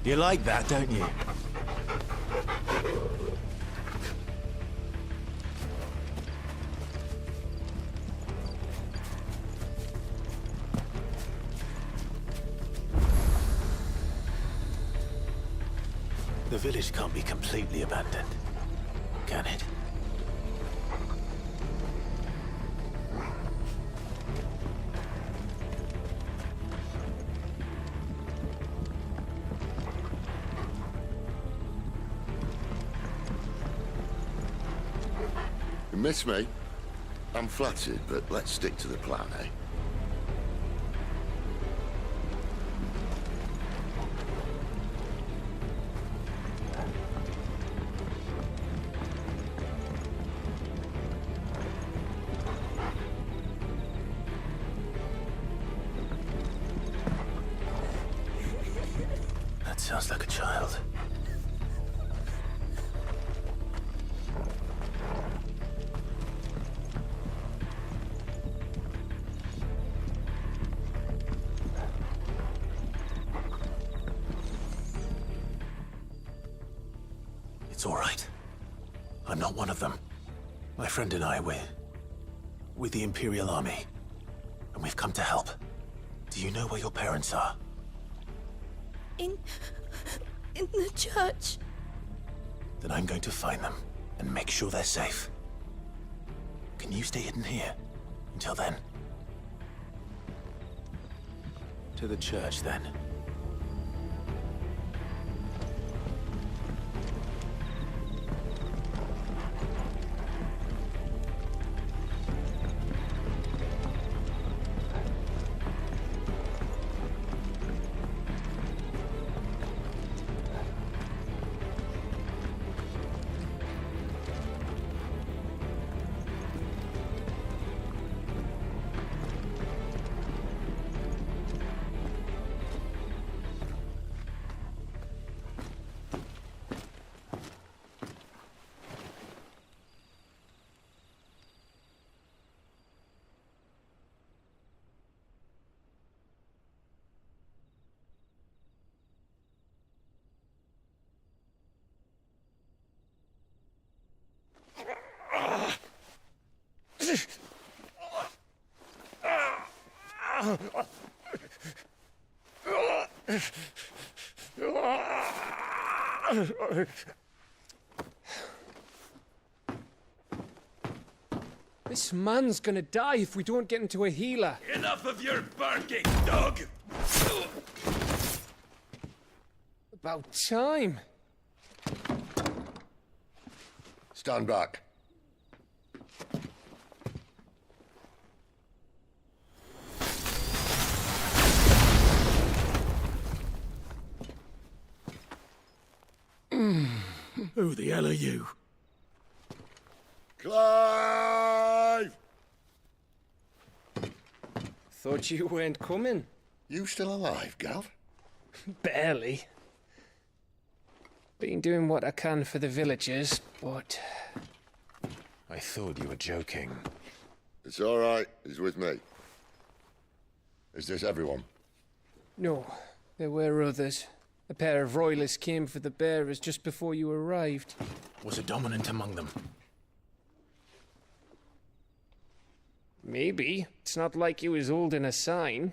You like that, don't you? The village can't be completely abandoned, can it? You miss me? I'm flattered, but let's stick to the plan, eh? That sounds like a child. It's all right. I'm not one of them. My friend and I, we're with the Imperial Army. And we've come to help. Do you know where your parents are? In the church. Then I'm going to find them and make sure they're safe. Can you stay hidden here until then? To the church, then. This man's gonna die if we don't get into a healer. Enough of your barking, dog! About time. Stand back. Who the hell are you? Clive! Thought you weren't coming. You still alive, Gav? Barely. Been doing what I can for the villagers, but... I thought you were joking. It's all right. He's with me. Is this everyone? No, there were others. A pair of royalists came for the bearers just before you arrived. Was a dominant among them? Maybe. It's not like he was holding a sign.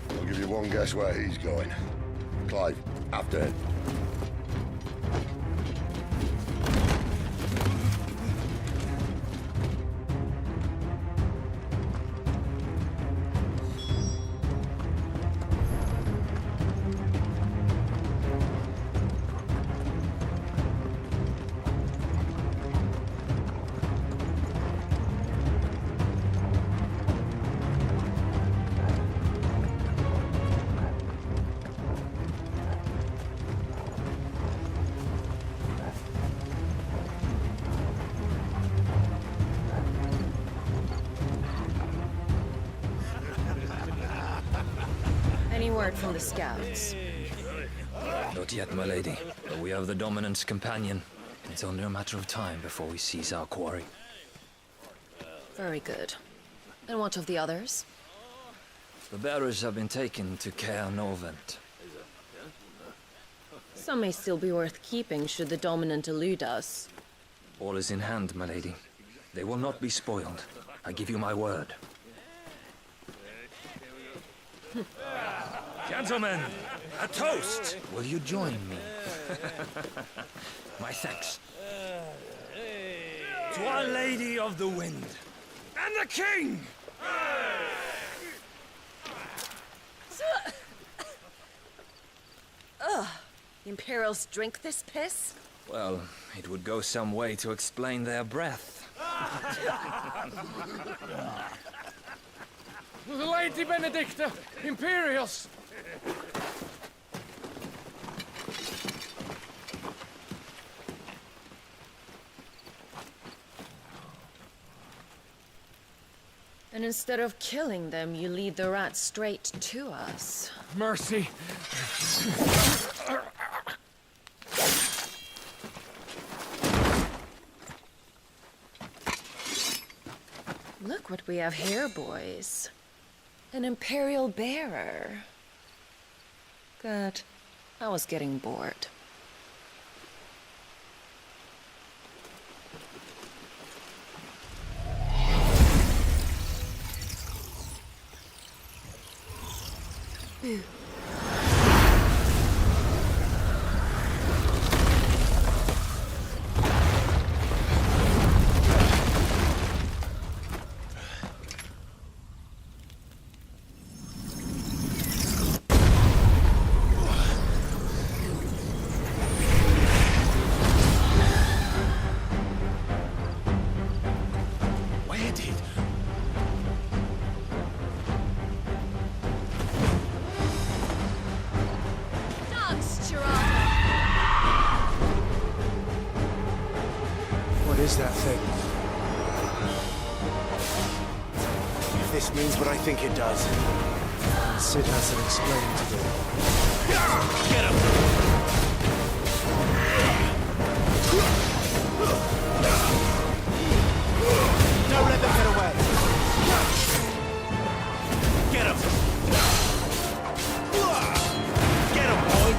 I'll give you one guess where he's going. Clive, after him. word from the scouts? Not yet, my lady. But we have the Dominant's companion. It's only a matter of time before we seize our quarry. Very good. And what of the others? The bearers have been taken to Caer Novent. Some may still be worth keeping should the Dominant elude us. All is in hand, my lady. They will not be spoiled. I give you my word. Gentlemen, a toast! Will you join me? My thanks. To Our Lady of the Wind. And the King! The Imperials drink this piss? Well, it would go some way to explain their breath. The Lady Benedicta! Imperials! And instead of killing them, you lead the rats straight to us. Mercy! Look what we have here, boys. An Imperial bearer. Good. I was getting bored. Boo. Where did... What is that thing? If this means what I think it does, Sid has some explaining to do. Get him! Don't let them get away! Get him! Get him, boy!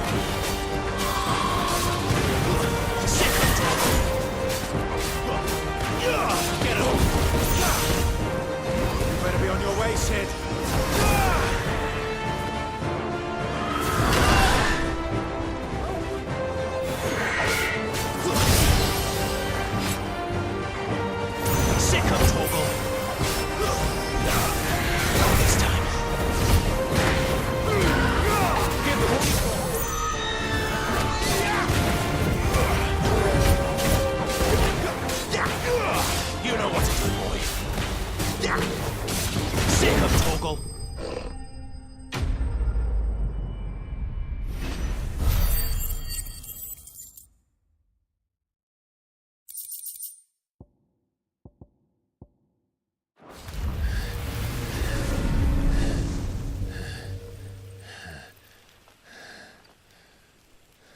Sick him, Get him! You better be on your way, Sid. Sick him, Torgal! Not this time. Give him You know what to do, boy. Sick him, Torgal!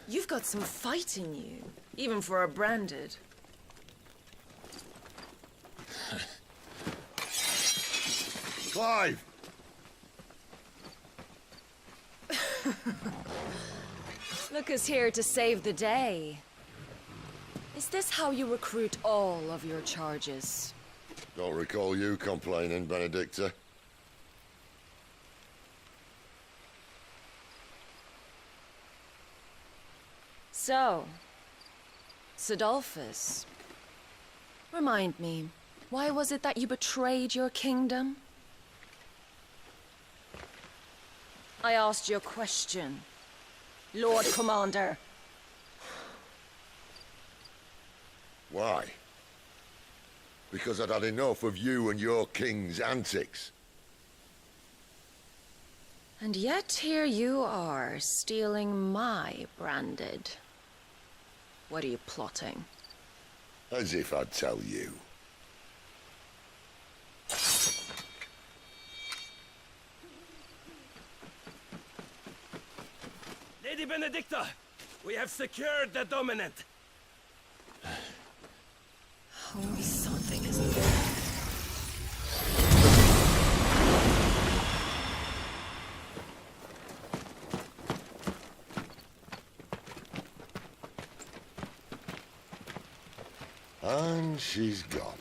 You've got some fight in you, even for a branded. Clive! Look who's here to save the day. Is this how you recruit all of your charges? Don't recall you complaining, Benedicta. So, Sidolphus, remind me, why was it that you betrayed your kingdom? I asked you a question, Lord Commander. Why? Because I'd had enough of you and your king's antics. And yet here you are, stealing my branded. What are you plotting? As if I'd tell you. Benedicta! We have secured the dominant! Something is there. And she's gone.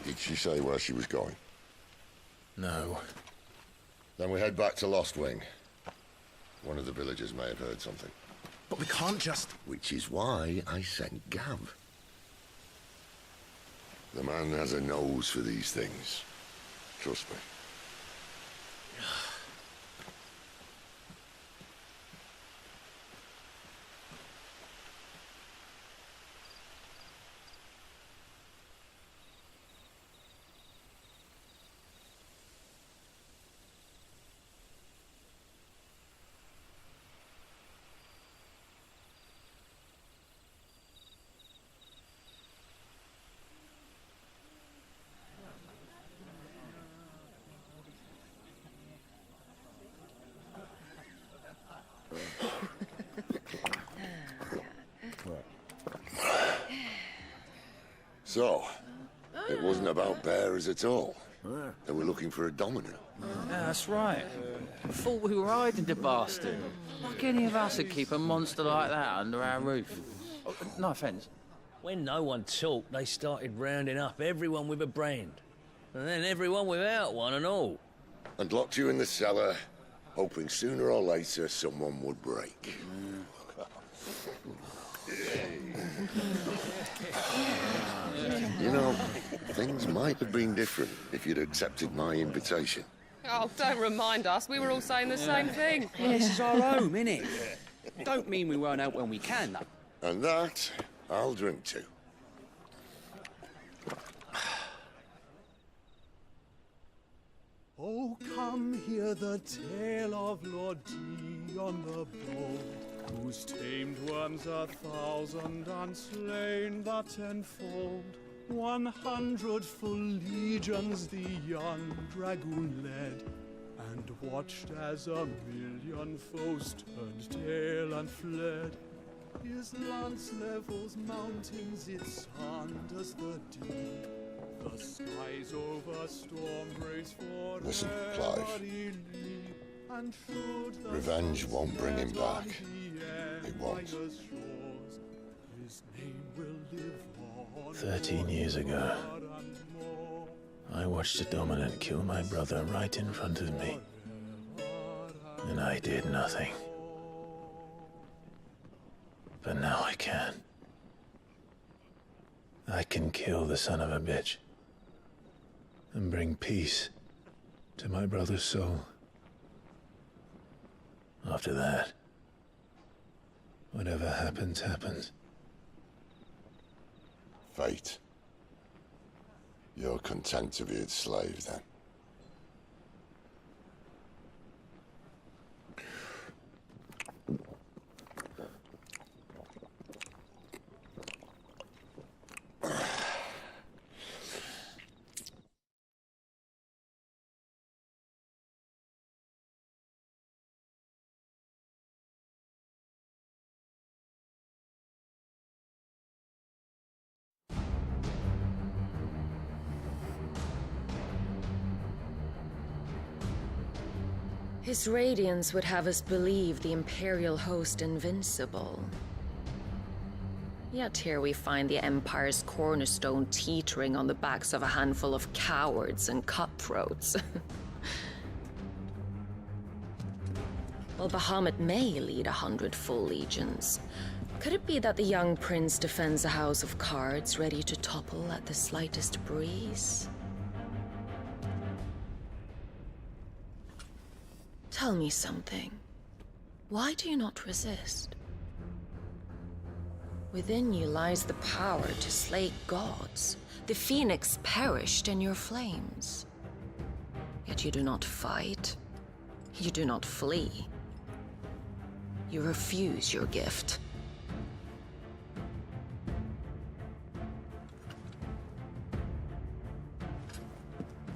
Did she say where she was going? No. Then we head back to Lost Wing. One of the villagers may have heard something. But we can't just... Which is why I sent Gav. The man has a nose for these things. Trust me. So, it wasn't about bearers at all. They were looking for a dominant. Yeah, that's right. I thought we were hiding the bastard. Like any of us would keep a monster like that under our roof. Oh, no offence. When no one talked, they started rounding up everyone with a brand. And then everyone without one and all. And locked you in the cellar, hoping sooner or later someone would break. You know, things might have been different if you'd accepted my invitation. Oh, don't remind us. We were all saying the same thing. Well, this is our home, innit? Don't mean we won't help when we can, though. And that, I'll drink to. Oh, come hear the tale of Lord Dion the Bold, who's tamed worms 1,000 and slain the 10-fold. 100 full legions the young dragoon led, and watched as 1,000,000 foes turned tail and fled. His lance levels mountains, it sanders the deep. The skies over storm race for Listen, Clive. Revenge won't bring him back. It won't. 13 years ago, I watched a dominant kill my brother right in front of me. And I did nothing. But now I can. I can kill the son of a bitch. And bring peace to my brother's soul. After that, whatever happens, happens. Fate. You're content to be its slave, then? His radiance would have us believe the Imperial host invincible. Yet here we find the Empire's cornerstone teetering on the backs of a handful of cowards and cutthroats. While Bahamut may lead 100 full legions, could it be that the young prince defends a house of cards ready to topple at the slightest breeze? Tell me something. Why do you not resist? Within you lies the power to slay gods. The phoenix perished in your flames. Yet you do not fight. You do not flee. You refuse your gift.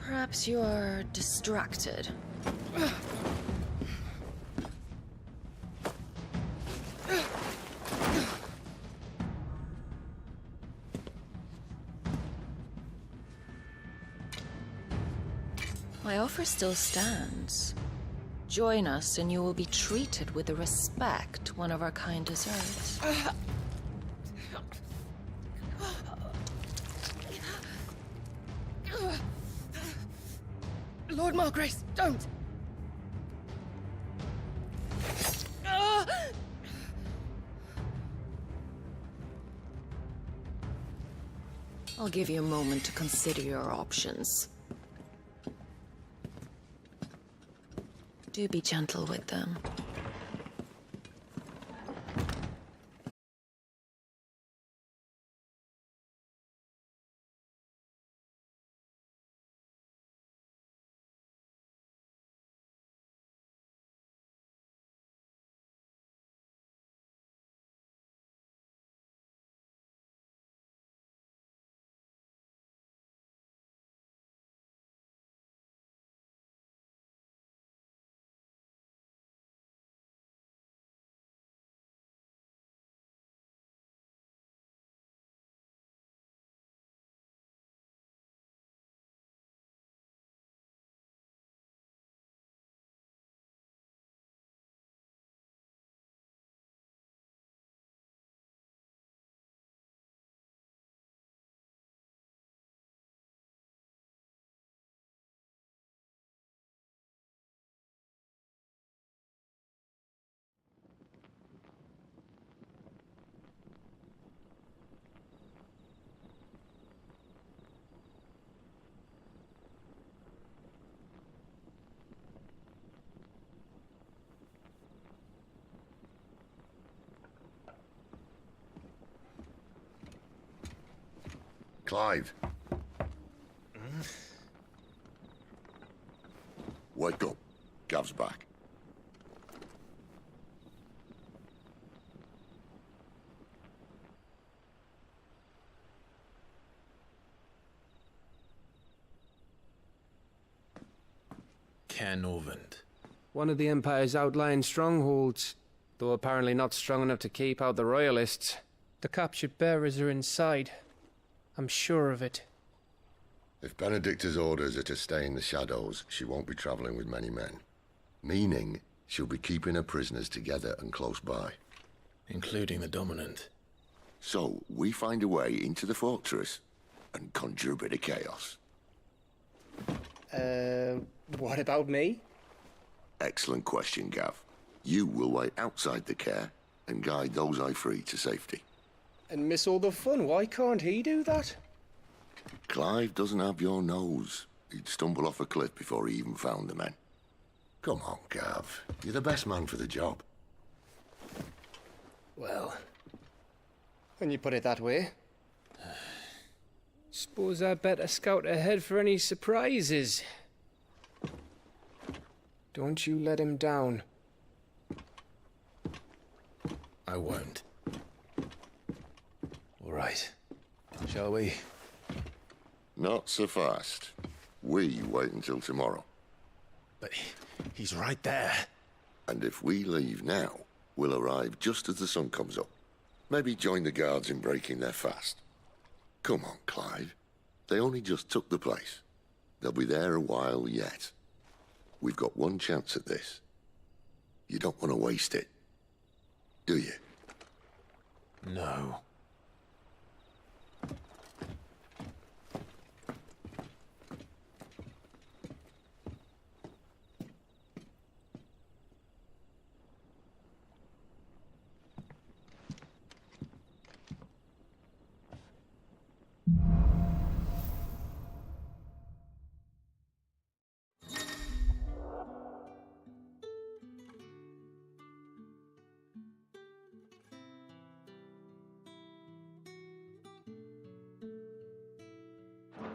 Perhaps you're distracted. My offer still stands. Join us and you will be treated with the respect one of our kind deserves. Lord Margrace, don't! I'll give you a moment to consider your options. Do be gentle with them. Clive. Wake up. Gav's back. Canovant. One of the Empire's outlying strongholds, though apparently not strong enough to keep out the Royalists. The captured bearers are inside. I'm sure of it. If Benedicta's orders are to stay in the shadows, she won't be traveling with many men. Meaning, she'll be keeping her prisoners together and close by. Including the Dominant. So, we find a way into the fortress and conjure a bit of chaos. What about me? Excellent question, Gav. You will wait outside the care and guide those I free to safety. And miss all the fun. Why can't he do that? Clive doesn't have your nose. He'd stumble off a cliff before he even found the men. Come on, Gav. You're the best man for the job. Well, when you put it that way. Suppose I'd better scout ahead for any surprises. Don't you let him down. I won't. All right. Shall we? Not so fast. We wait until tomorrow. But he's right there. And if we leave now, we'll arrive just as the sun comes up. Maybe join the guards in breaking their fast. Come on, Clive. They only just took the place. They'll be there a while yet. We've got one chance at this. You don't want to waste it, do you? No.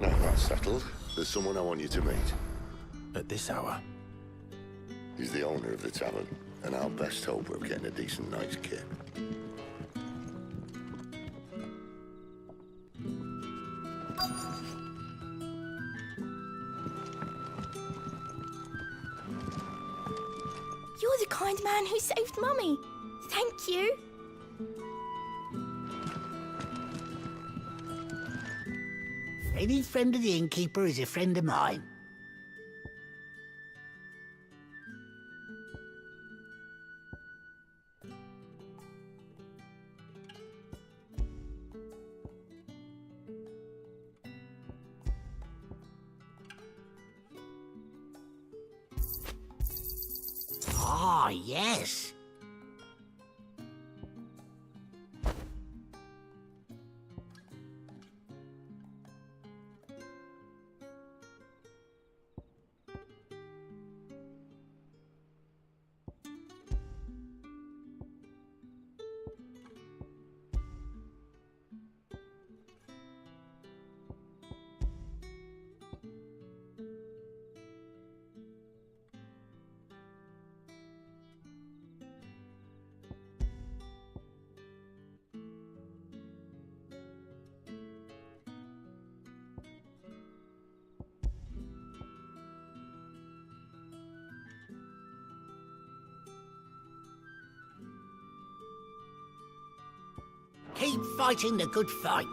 Now that's settled. There's someone I want you to meet. At this hour? He's the owner of the tavern, and our best hope of getting a decent night's kit. You're the kind man who saved Mummy. Thank you. Any friend of the innkeeper is a friend of mine. Ah, yes. Keep fighting the good fight.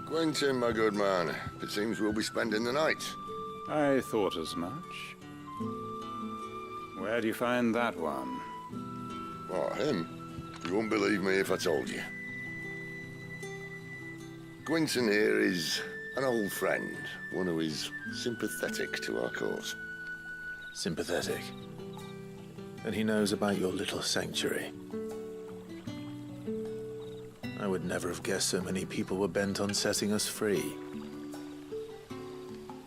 Quentin, my good man, it seems we'll be spending the night. I thought as much. Where do you find that one? What, him? You wouldn't believe me if I told you. Quentin here is an old friend, one who is sympathetic to our cause. Sympathetic. And he knows about your little sanctuary. I would never have guessed so many people were bent on setting us free.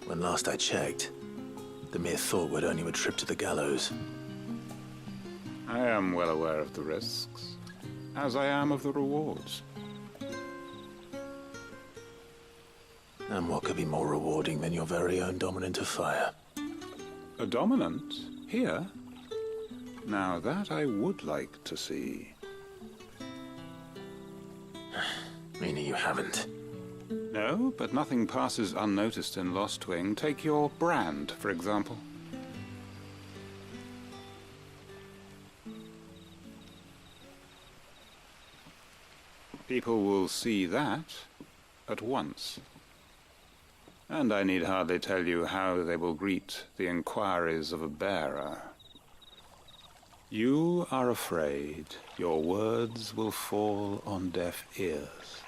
When last I checked, the mere thought would earn you a trip to the gallows. I am well aware of the risks, as I am of the rewards. And what could be more rewarding than your very own dominant of fire? A dominant? Here? Now that I would like to see. Meaning you haven't? No, but nothing passes unnoticed in Lostwing. Take your brand, for example. People will see that at once. And I need hardly tell you how they will greet the inquiries of a bearer. You are afraid your words will fall on deaf ears,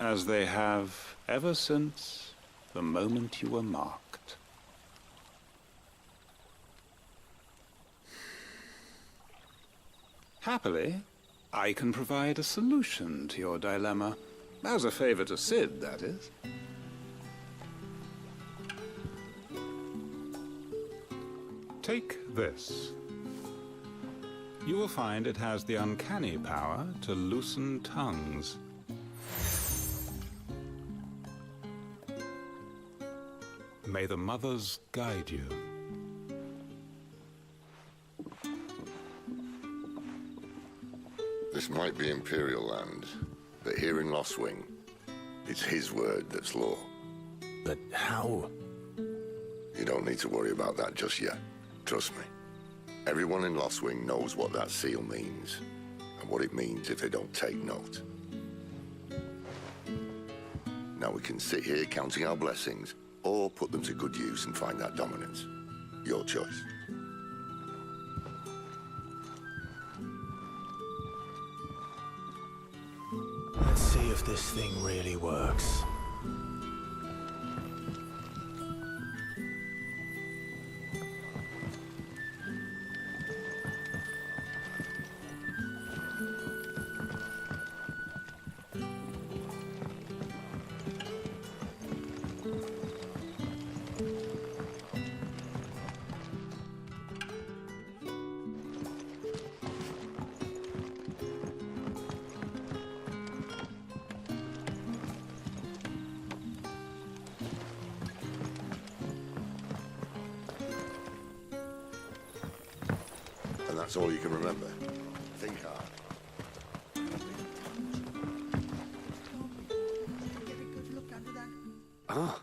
as they have ever since the moment you were marked. Happily, I can provide a solution to your dilemma, as a favor to Sid, that is. Take this. You will find it has the uncanny power to loosen tongues. May the mothers guide you. This might be Imperial land, but here in Lostwing, it's his word that's law. But how? You don't need to worry about that just yet. Trust me. Everyone in Lostwing knows what that seal means. and what it means if they don't take note. Now we can sit here counting our blessings, or put them to good use and find that dominance. Your choice. Let's see if this thing really works. And that's all you can remember. Think hard. Ah,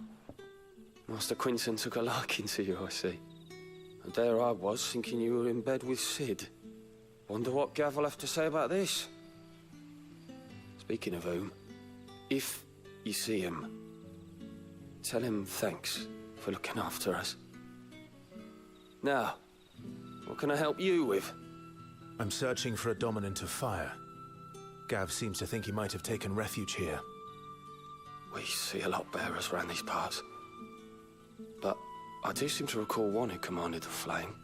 Master Quinton took a liking to you, I see. And there I was, thinking you were in bed with Sid. Wonder what Gav will have to say about this. Speaking of whom, if you see him, tell him thanks for looking after us. Now, what can I help you with? I'm searching for a dominant of fire. Gav seems to think he might have taken refuge here. We see a lot bearers around these parts. But I do seem to recall one who commanded the flame.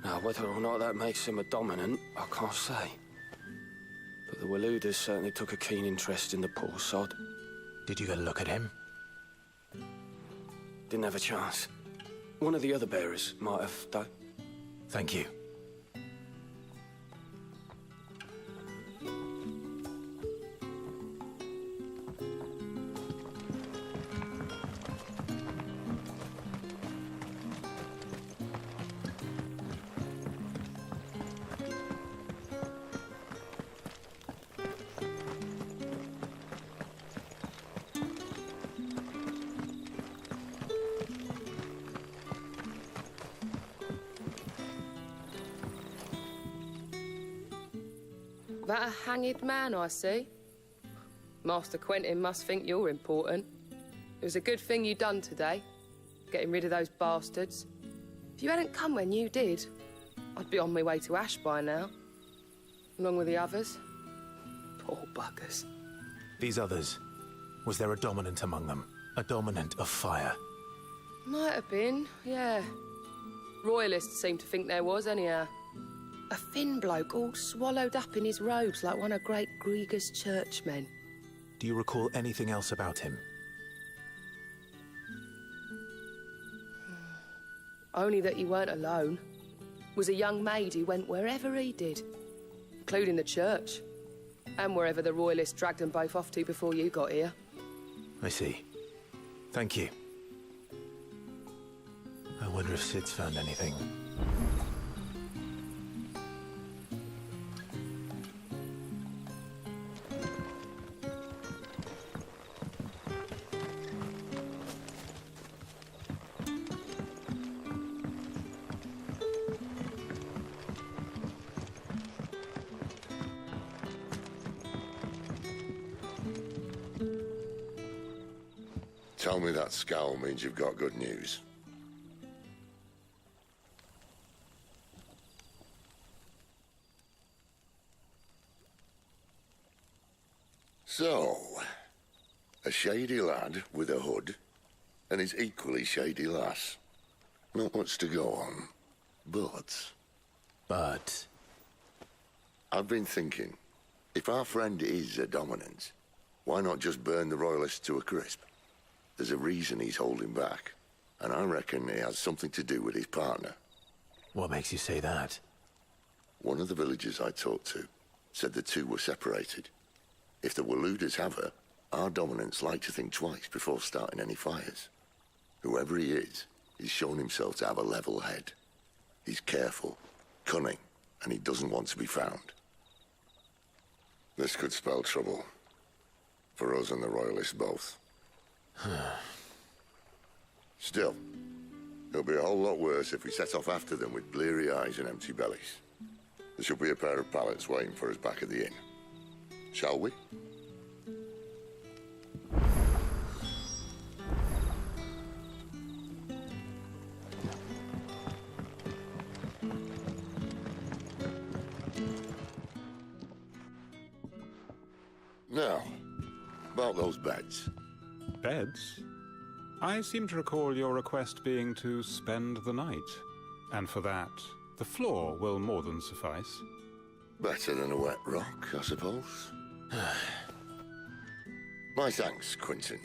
Now, whether or not that makes him a dominant, I can't say. But the Waluders certainly took a keen interest in the poor sod. Did you get a look at him? Didn't have a chance. One of the other bearers might have, though. Thank you. That a hanged man I see? Master Quentin must think you're important. It was a good thing you done today, getting rid of those bastards. If you hadn't come when you did, I'd be on my way to Ash by now, along with the others. Poor buggers. These others, was there a dominant among them? A dominant of fire? Might have been, yeah. Royalists seem to think there was, anyhow. A thin bloke all swallowed up in his robes like one of Great Grieger's churchmen. Do you recall anything else about him? Only that he weren't alone. Was a young maid who went wherever he did, including the church, and wherever the Royalists dragged them both off to before you got here. I see. Thank you. I wonder if Sid's found anything. Tell me that scowl means you've got good news. So, a shady lad with a hood, and his equally shady lass. Not much to go on, but... I've been thinking, if our friend is a dominant, why not just burn the Royalists to a crisp? There's a reason he's holding back, and I reckon it has something to do with his partner. What makes you say that? One of the villagers I talked to said the two were separated. If the Waluders have her, our dominants like to think twice before starting any fires. Whoever he is, he's shown himself to have a level head. He's careful, cunning, and he doesn't want to be found. This could spell trouble. For us and the Royalists both. Still, it'll be a whole lot worse if we set off after them with bleary eyes and empty bellies. There should be a pair of pallets waiting for us back at the inn. Shall we? Now, about those beds. Beds? I seem to recall your request being to spend the night. And for that, the floor will more than suffice. Better than a wet rock, I suppose. My thanks, Quentin.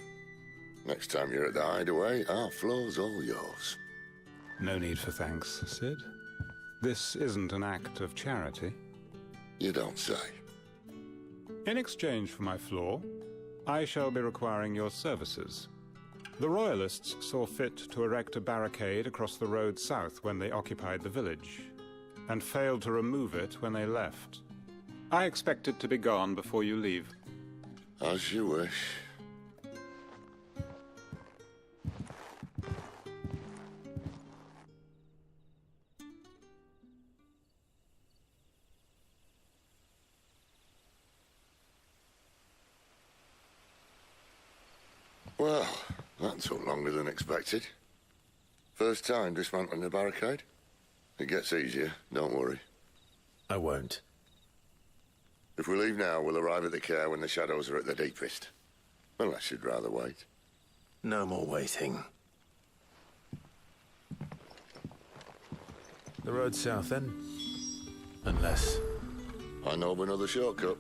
Next time you're at the hideaway, our floor's all yours. No need for thanks, Sid. This isn't an act of charity. You don't say. In exchange for my floor, I shall be requiring your services. The Royalists saw fit to erect a barricade across the road south when they occupied the village, and failed to remove it when they left. I expect it to be gone before you leave. As you wish. Well, that took longer than expected. First time dismantling the barricade? It gets easier, don't worry. I won't. If we leave now, we'll arrive at the care when the shadows are at their deepest. Unless you'd rather wait. No more waiting. The road south, then? Unless... I know of another shortcut.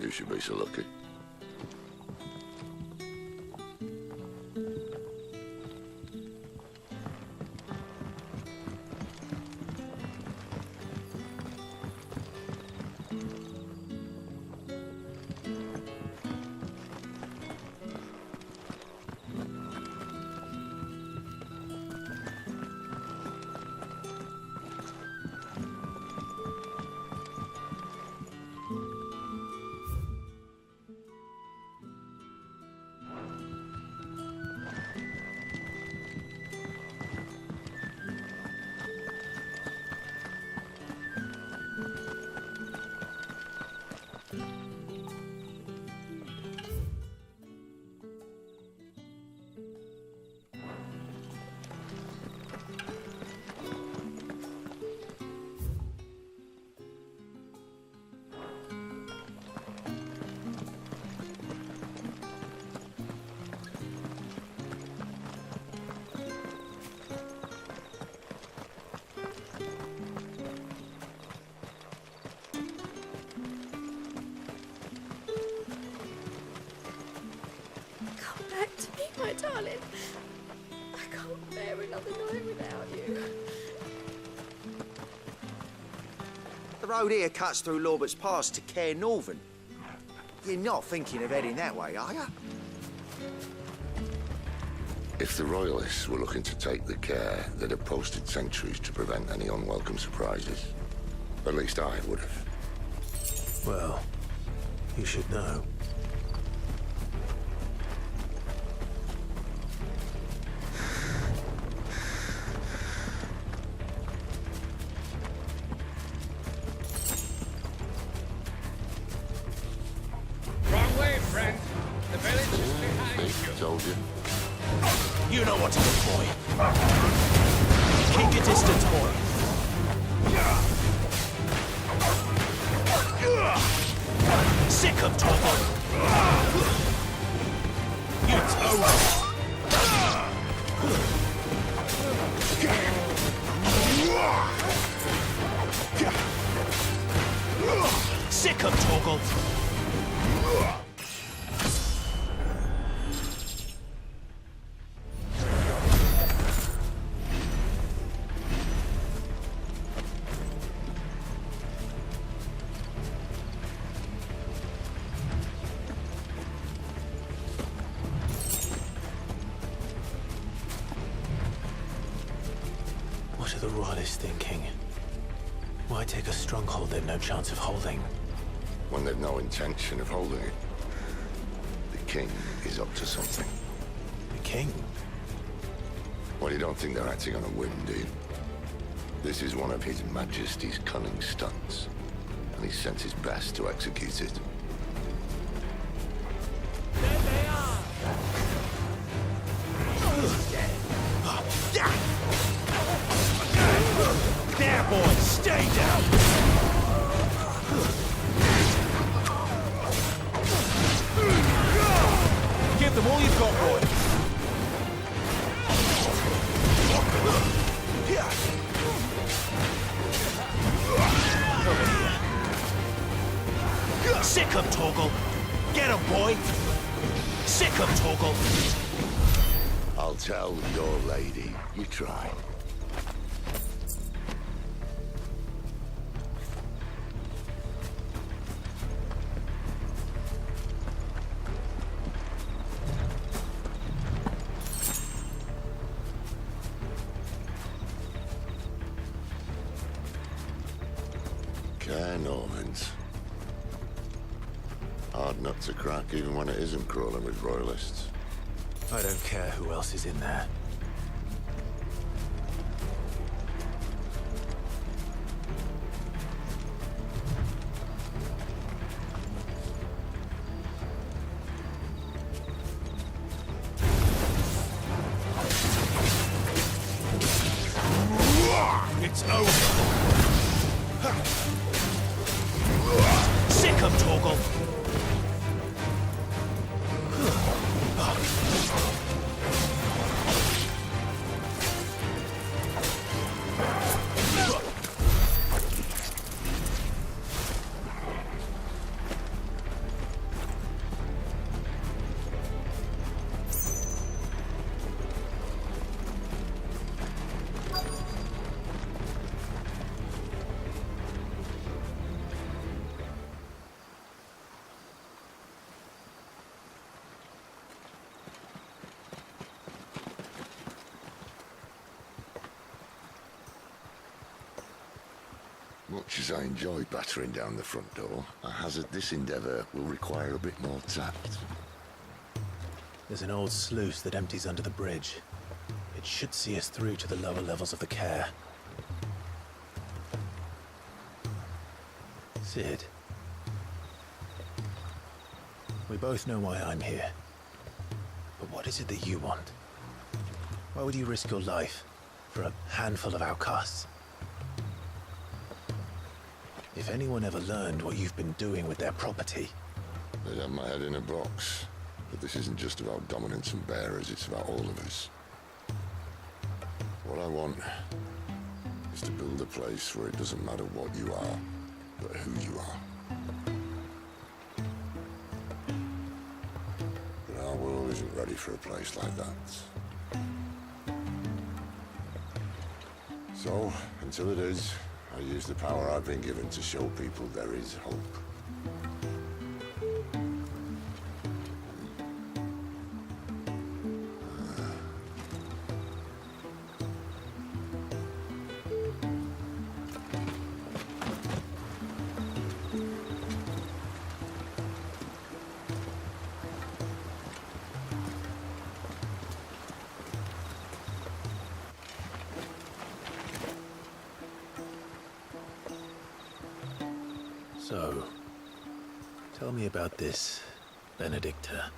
You should be so lucky. My darling, I can't bear another night without you. The road here cuts through Lorbert's Pass to Care Northern. You're not thinking of heading that way, are you? If the Royalists were looking to take the care, they'd have posted sentries to prevent any unwelcome surprises. At least I would have. Well, you should know. Told you. You know what to do, boy. Keep your distance, boy. Sick of trouble. You toad. Sick of Torgal. What are the Royalists thinking? Why take a stronghold they've no chance of holding? When they've no intention of holding it. The king is up to something. The king? Well, you don't think they're acting on a whim, do you? This is one of His Majesty's cunning stunts, and he sent his best to execute it. There they are! There, boy! Stay down! Give them all you've got, boy! Over here. Sick 'em, Torgal! Get 'em, boy! Sick 'em, Torgal! I'll tell your lady. You try. Normans. Hard nut to crack even when it isn't crawling with royalists. I don't care who else is in there. It's over! Sick 'em, Torgal! Much as I enjoy battering down the front door, I hazard this endeavour will require a bit more tact. There's an old sluice that empties under the bridge. It should see us through to the lower levels of the care. Sid. We both know why I'm here. But what is it that you want? Why would you risk your life for a handful of outcasts? If anyone ever learned what you've been doing with their property... They'd have my head in a box. But this isn't just about dominance and bearers, it's about all of us. What I want is to build a place where it doesn't matter what you are, but who you are. But our world isn't ready for a place like that. So, until it is, I use the power I've been given to show people there is hope. So, tell me about this, Benedicta.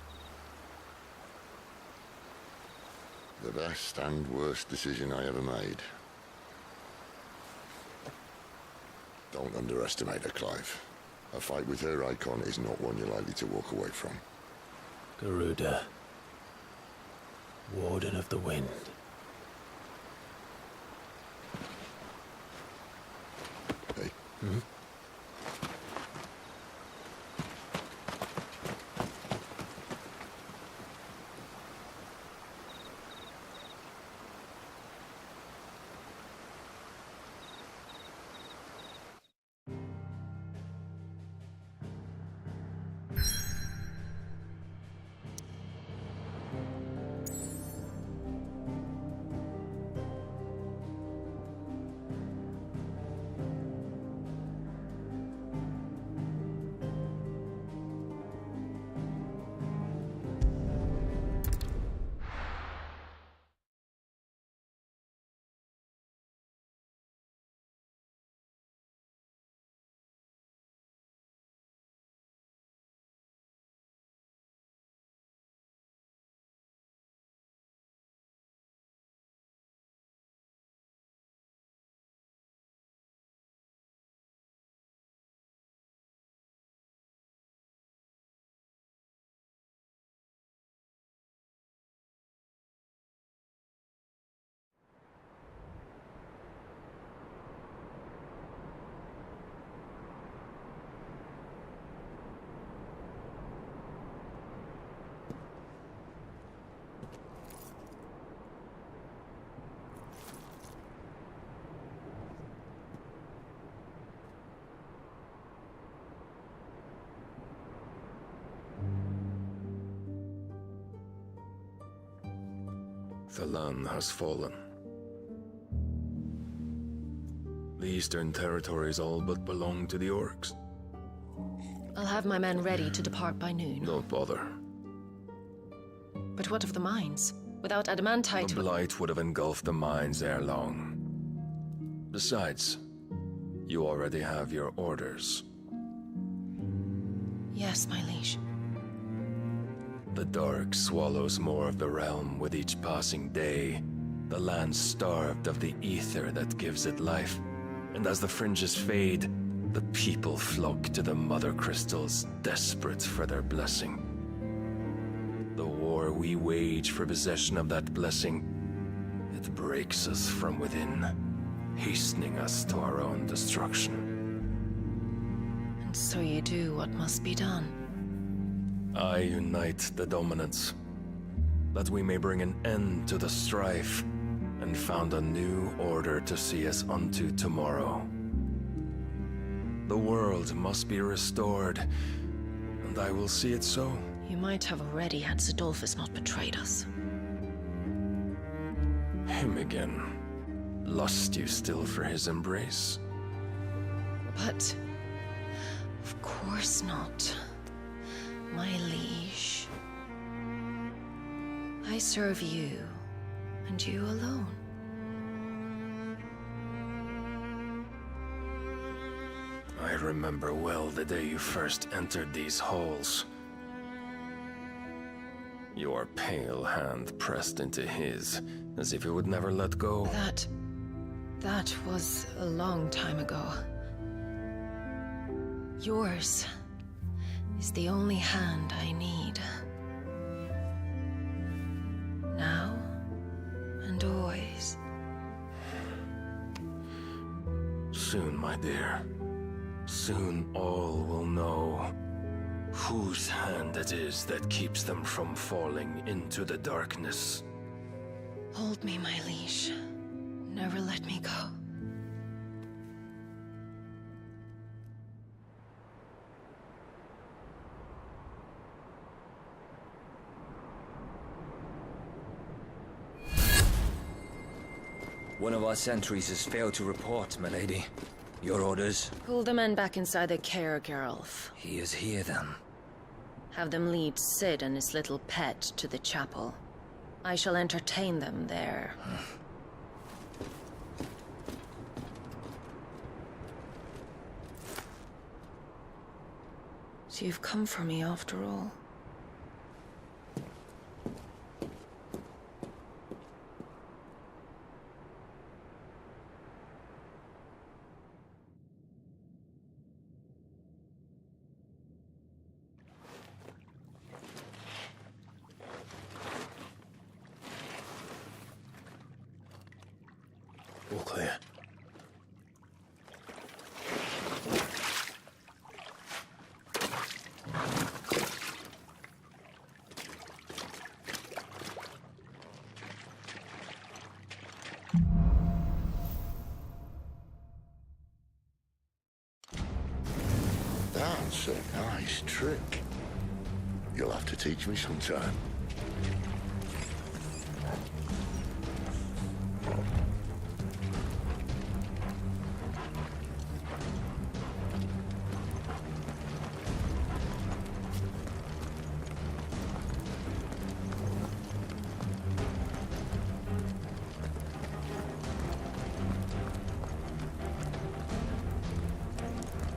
The best and worst decision I ever made. Don't underestimate her, Clive. A fight with her icon is not one you're likely to walk away from. Garuda. Warden of the Wind. Hey. Hmm? The Lan has fallen. The Eastern Territories all but belong to the Orcs. I'll have my men ready to depart by noon. Don't bother. But what of the mines? Without adamantite... The Blight would have engulfed the mines ere long. Besides, you already have your orders. Yes, my liege. The dark swallows more of the realm with each passing day. The land starved of the ether that gives it life. And as the fringes fade, the people flock to the mother crystals, desperate for their blessing. The war we wage for possession of that blessing, it breaks us from within, hastening us to our own destruction. And so you do what must be done. I unite the dominants, that we may bring an end to the strife, and found a new order to see us unto tomorrow. The world must be restored, and I will see it so. You might have already had Zidolphus not betrayed us. Him again. Lust you still for his embrace? But... of course not. My liege. I serve you, and you alone. I remember well the day you first entered these halls. Your pale hand pressed into his, as if it would never let go. That was a long time ago. Yours is the only hand I need. Now and always. Soon, my dear. Soon all will know whose hand it is that keeps them from falling into the darkness. Hold me, my liege. Never let me go. One of our sentries has failed to report, milady. Your orders? Pull the men back inside their care, Geralf. He is here, then. Have them lead Sid and his little pet to the chapel. I shall entertain them there. So you've come for me after all. All clear. That's a nice trick. You'll have to teach me sometime.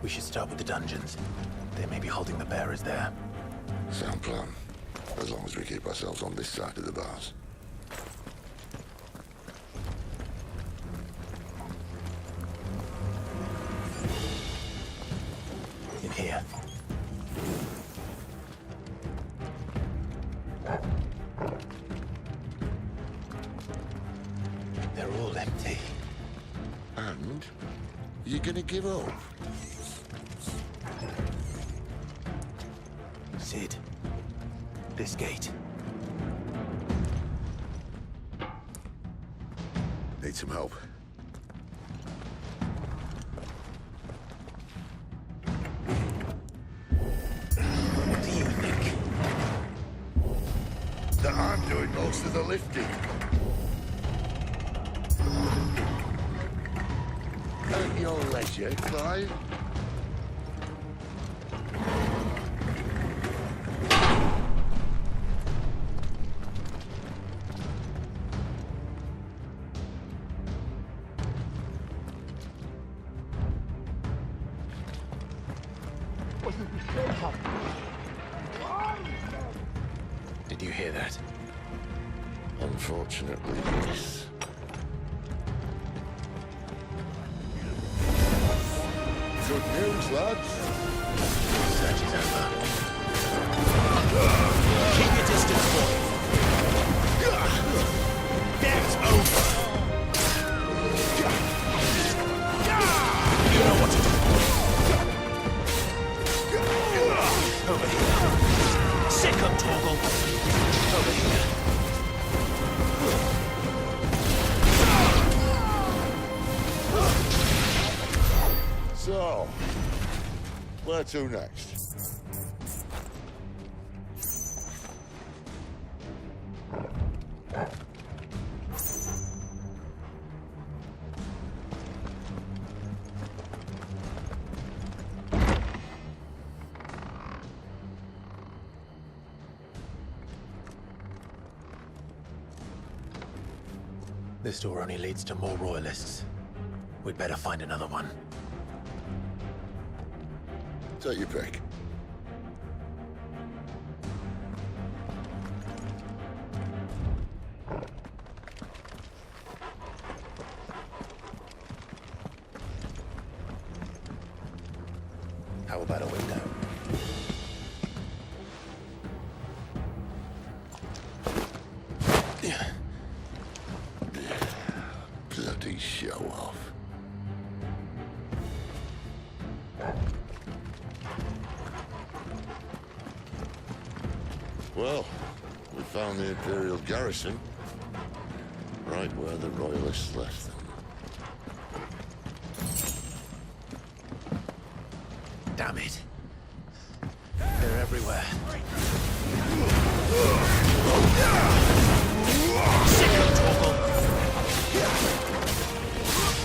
We should start with the dungeons. They may be holding the bearers there. Sound plan. As long as we keep ourselves on this side of the bars. In here. They're all empty. And? You're gonna give up? Sid. This gate. Need some help. What do you think? That I'm doing most of the lifting. pleasure, Clive. Did you hear that? Unfortunately, yes. Good news, lads. Search is over. Keep your distance, boy. That's over. You know what to do. Over here. Sick of Torgal. Over here. So, where to next? This door only leads to more royalists. We'd better find another one. Take your pick. How about a window? Bloody show off. Well, we found the Imperial garrison, right where the Royalists left them. Damn it. They're everywhere. Sick of Torgal.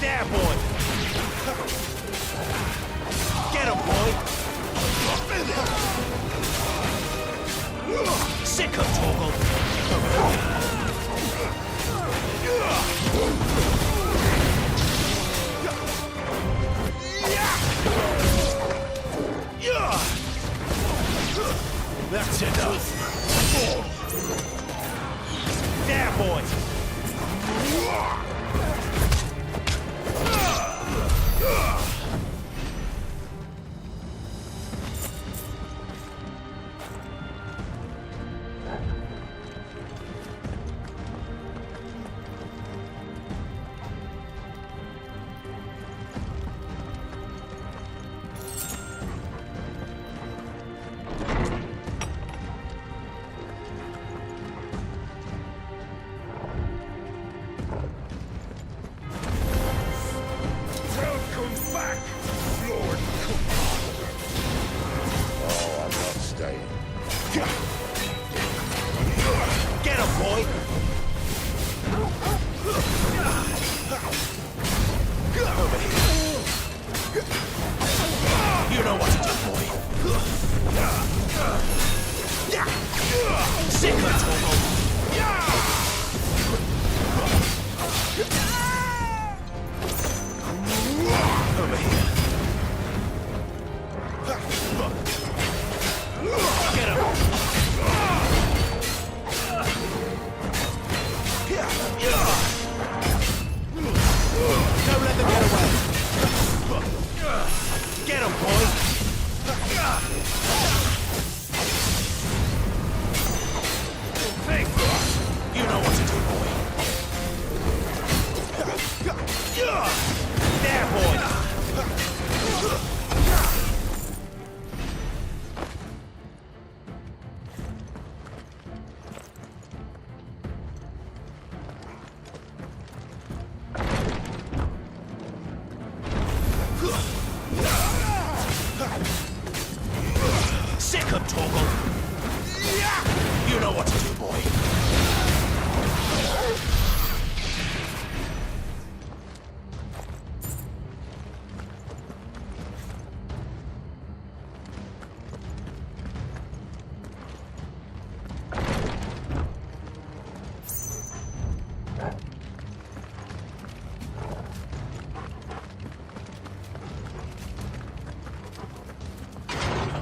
There, boy. Get him, boy. Sick of Torgal. That's enough. There, boy. Get him, boy! Over here. You know what to do, boy. Sick of Torgal. Over here. Get him! Don't let them get away! Get him, boy! You know what to do, boy. There, boy!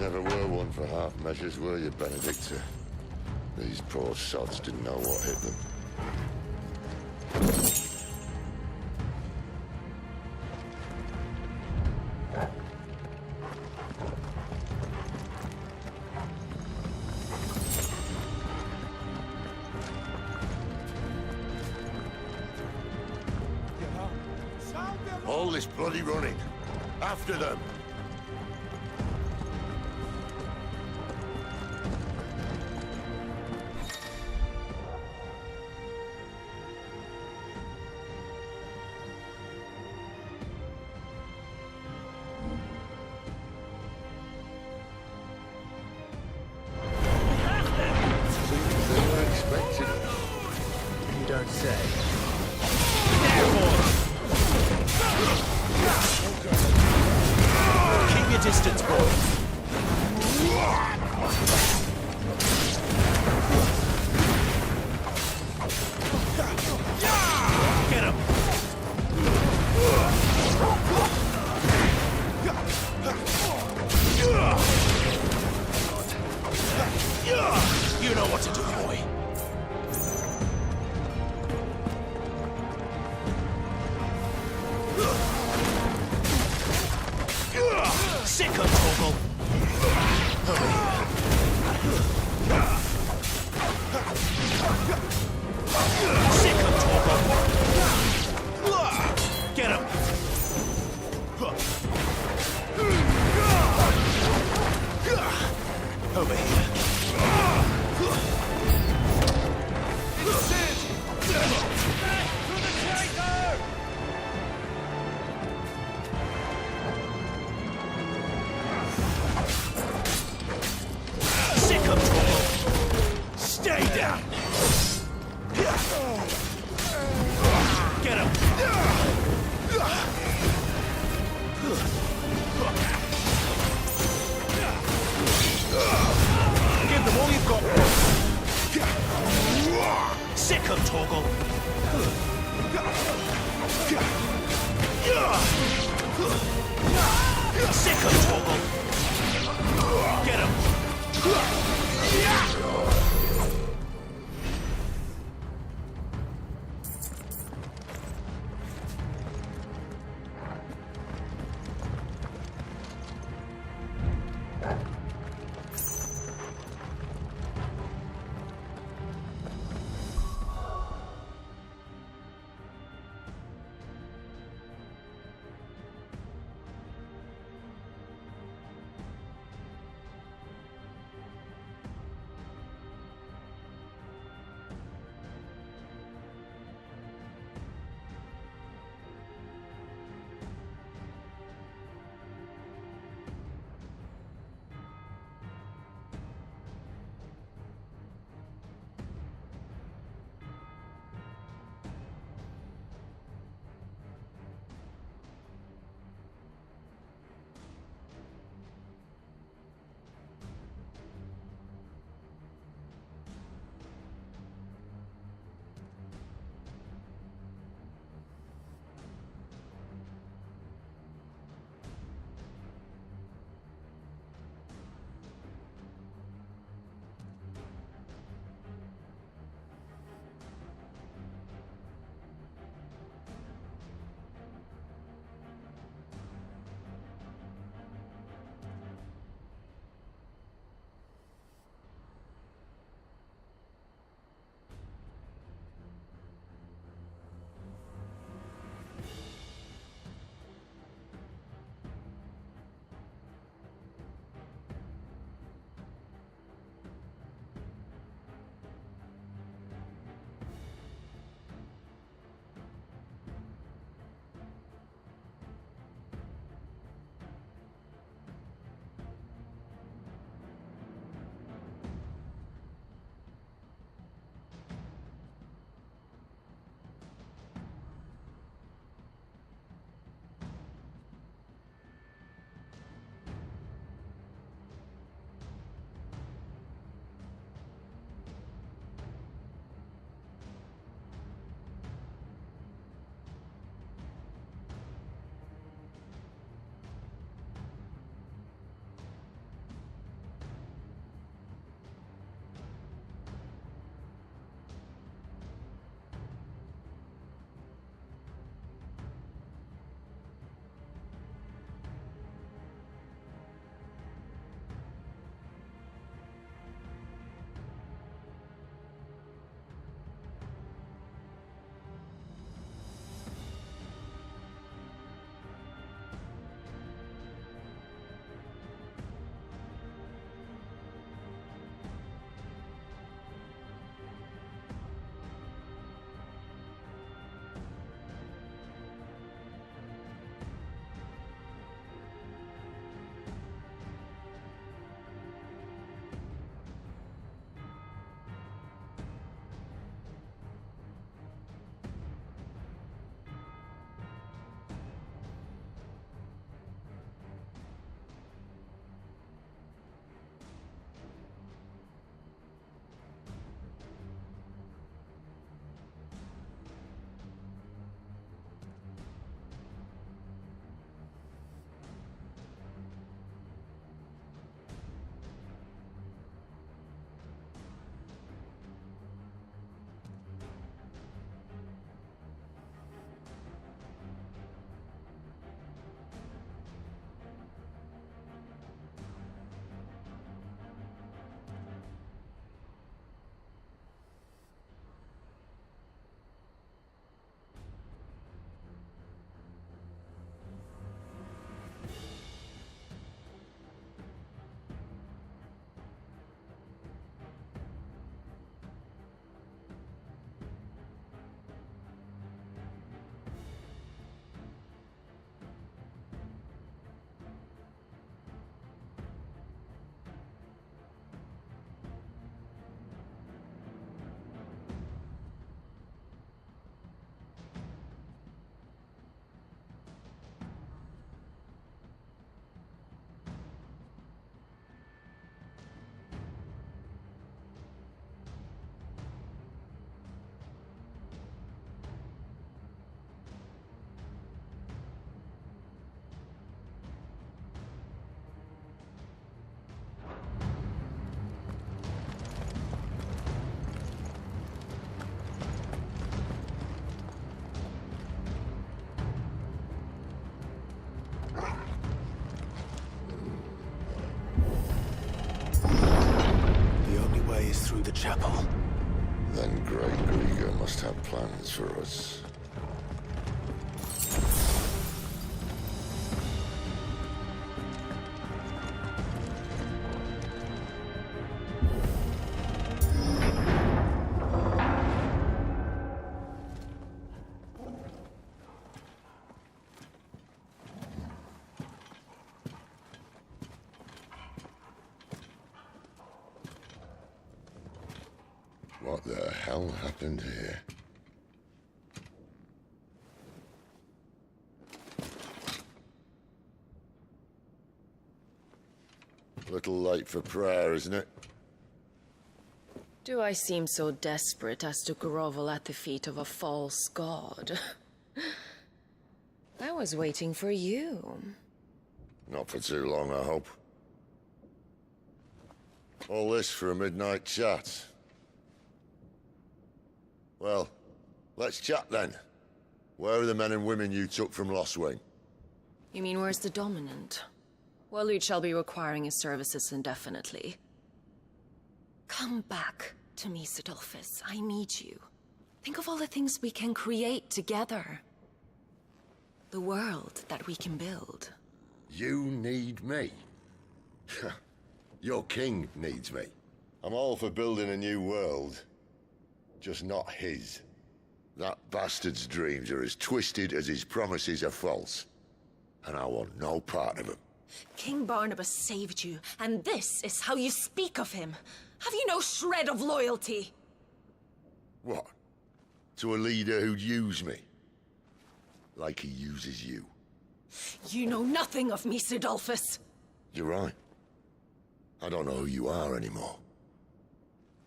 never were one for half measures, were you, Benedicta? These poor sods didn't know what hit them. All this bloody running. After them. They were expecting us. You don't say. Keep your distance, boy. Get him. You know what to do, boy. Sick of Torgal. Sick of Torgal. Get him. Over here. Sick of trouble. Stay down. Get him. Give them all you've got. Sick of Torgal. Sick of Torgal. Get him. is through the chapel. Then Great Grieger must have plans for us. What the hell happened here? Little late for prayer, isn't it? Do I seem so desperate as to grovel at the feet of a false god? I was waiting for you. Not for too long, I hope. All this for a midnight chat. Well, let's chat then. Where are the men and women you took from Lost Wing? You mean where's the dominant? Well, you shall be requiring his services indefinitely. Come back to me, Sidolphus. I need you. Think of all the things we can create together. The world that we can build. You need me? Your king needs me. I'm all for building a new world. Just not his. That bastard's dreams are as twisted as his promises are false. And I want no part of them. King Barnabas saved you, and this is how you speak of him. Have you no shred of loyalty? What? To a leader who'd use me? Like he uses you. You know nothing of me, Sidolphus. You're right. I don't know who you are anymore.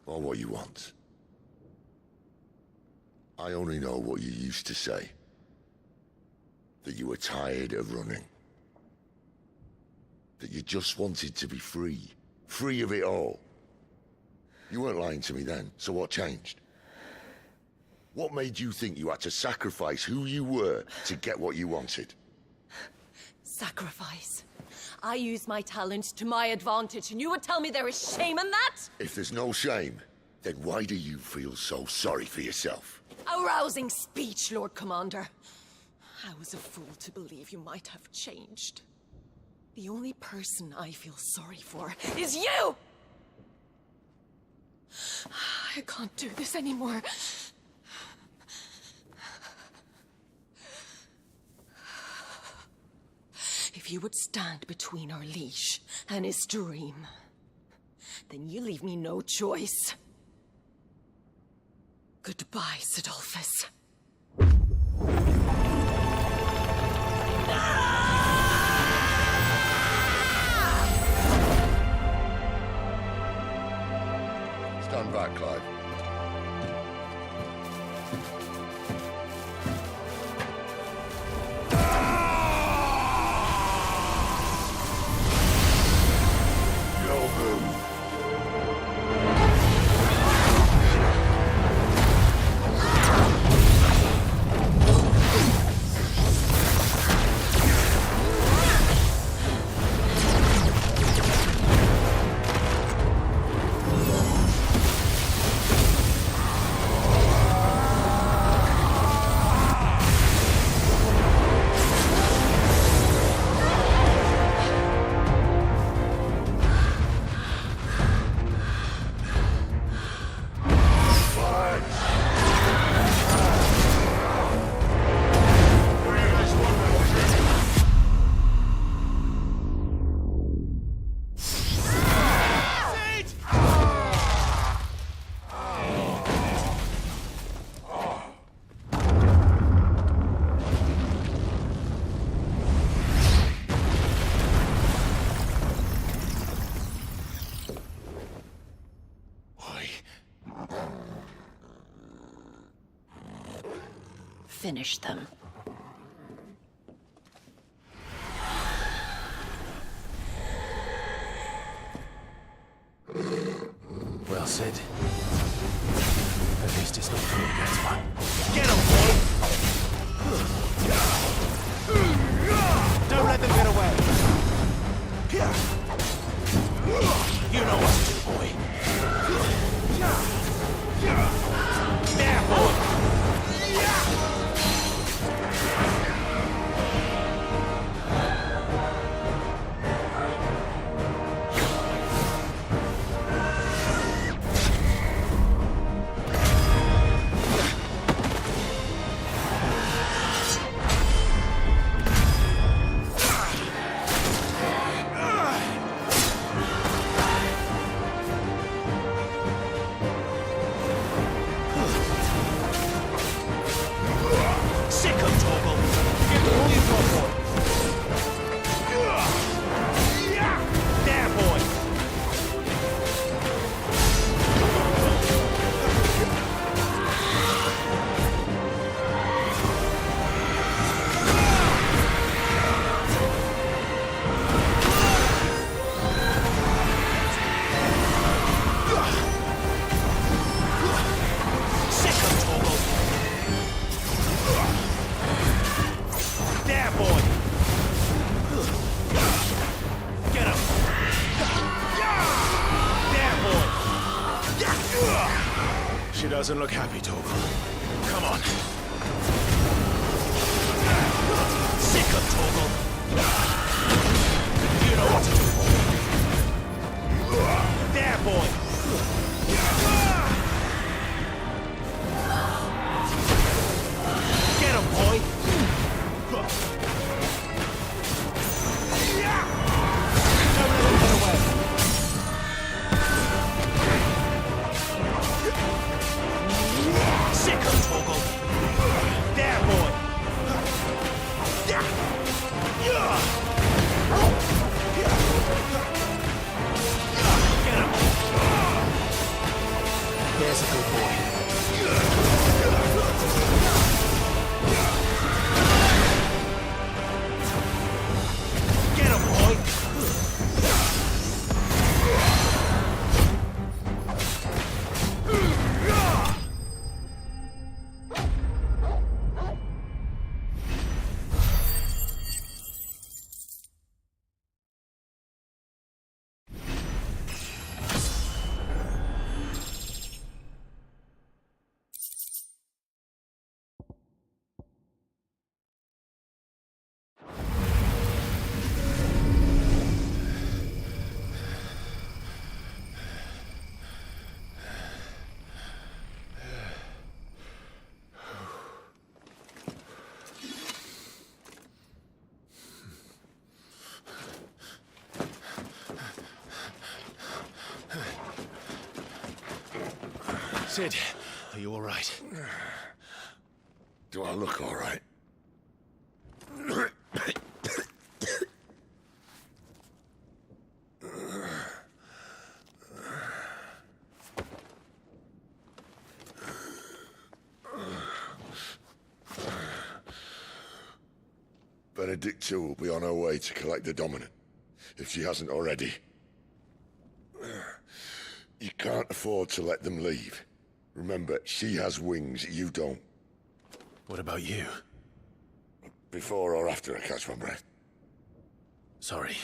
Or what you want. I only know what you used to say. That you were tired of running. That you just wanted to be free. Free of it all. You weren't lying to me then, so what changed? What made you think you had to sacrifice who you were to get what you wanted? Sacrifice. I use my talents to my advantage, and you would tell me there is shame in that? If there's no shame, then why do you feel so sorry for yourself? A rousing speech, Lord Commander. I was a fool to believe you might have changed. The only person I feel sorry for is you! I can't do this anymore. If you would stand between our leash and his dream, then you leave me no choice. Goodbye, Sidolphus. Stand back, Clive. Finish them. Well, Sid. At least it's not coming against one. Get him, boy! Don't let them get away! You know what to do, boy. Doesn't look happy, Torgal. Come on. Sick of Torgal. You know what to do. There, boy. Get him, boy. Don't let him get away. Sick of Torgal. There, boy. Get him. There's a good boy. Get him, boy. Sid, are you all right? Do I look all right? Benedicta will be on her way to collect the Dominant, if she hasn't already. You can't afford to let them leave. Remember, she has wings, you don't. What about you? Before or after I catch my breath? Sorry.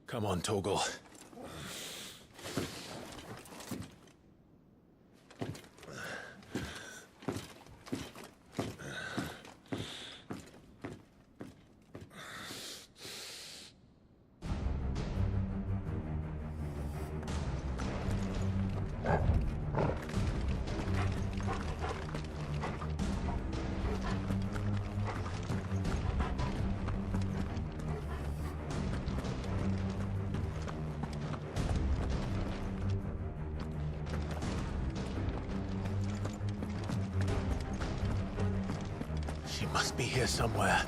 Come on, Torgal. She must be here somewhere.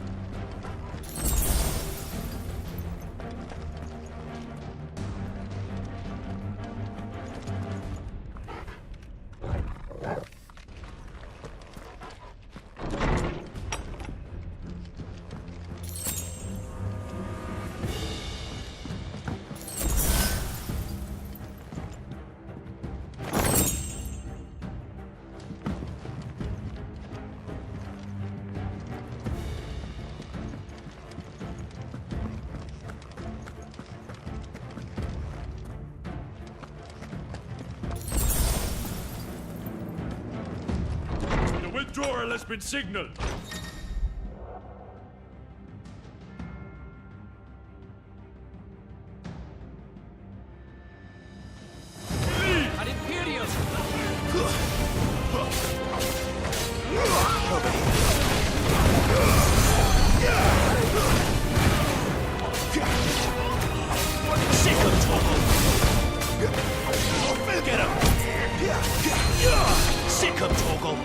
Withdrawal has been signaled. Ad Imperius! Sick of Torgal. Get him. Sick of Torgal.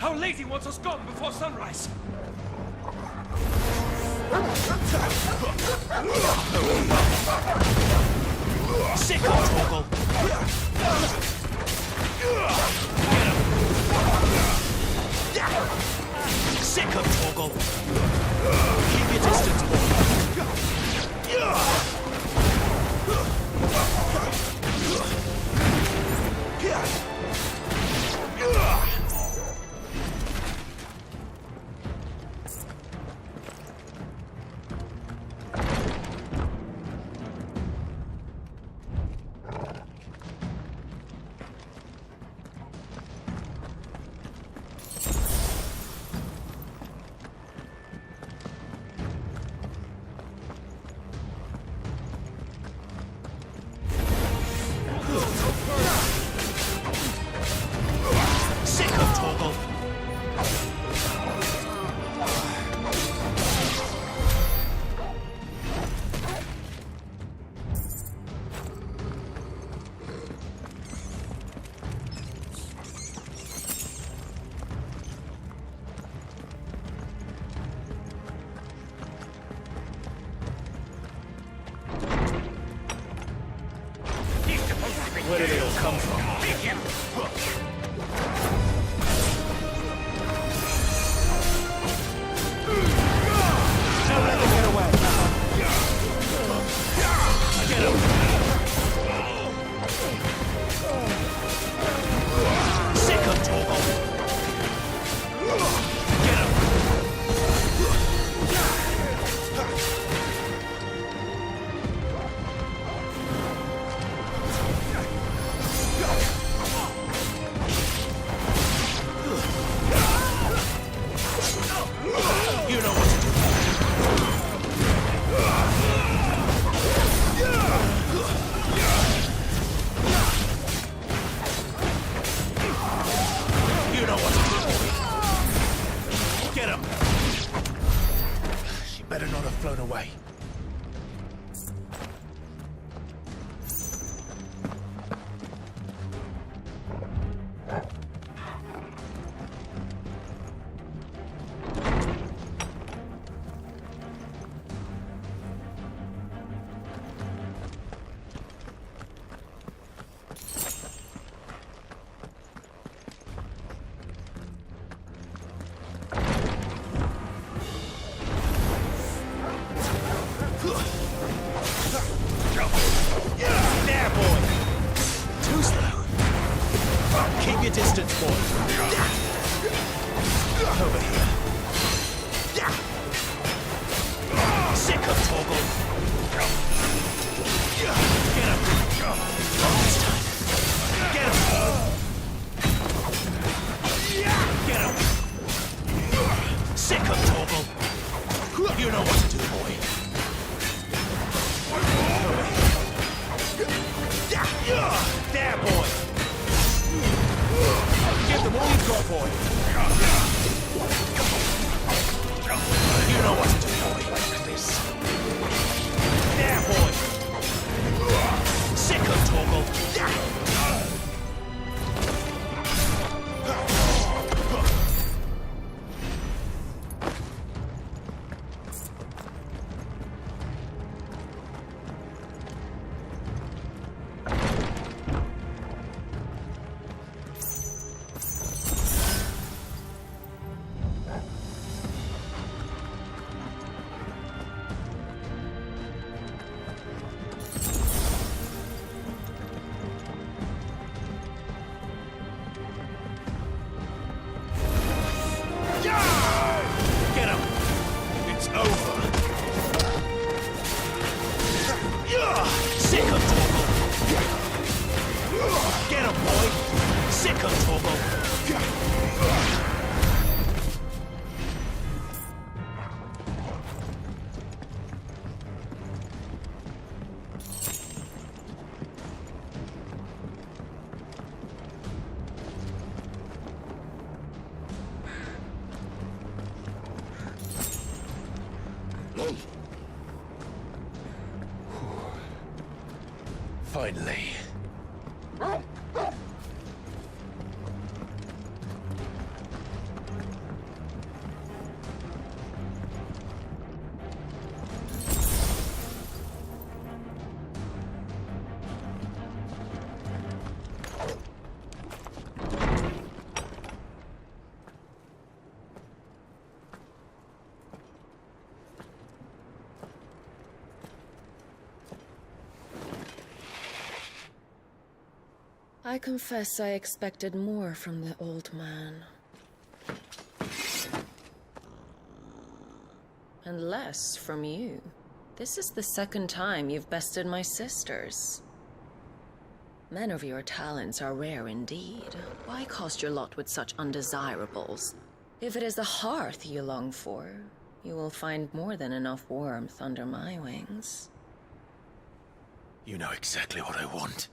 Our lady wants us gone before sunrise. Sick of Torgal! Sick of Torgal! Keep your distance, boy! Sick of Torgal! Where do they all come from? Don't let them get away. Get him. Sick of Torgal. Get him. You know what to do. You know what to do, boy. Get him. She better not have flown away. There, boy! Too slow. Keep your distance, boy. Over here. Sick of Torgal. Get him. This time. Get him. Get him. Sick of Torgal. You know what to do, boy. There, boy! Give them all you've got, boy! You know what to do, boy. Like this. There, boy! Sick of Torgal! Finally. I confess I expected more from the old man. And less from you. This is the second time you've bested my sisters. Men of your talents are rare indeed. Why cast your lot with such undesirables? If it is the hearth you long for, you will find more than enough warmth under my wings. You know exactly what I want.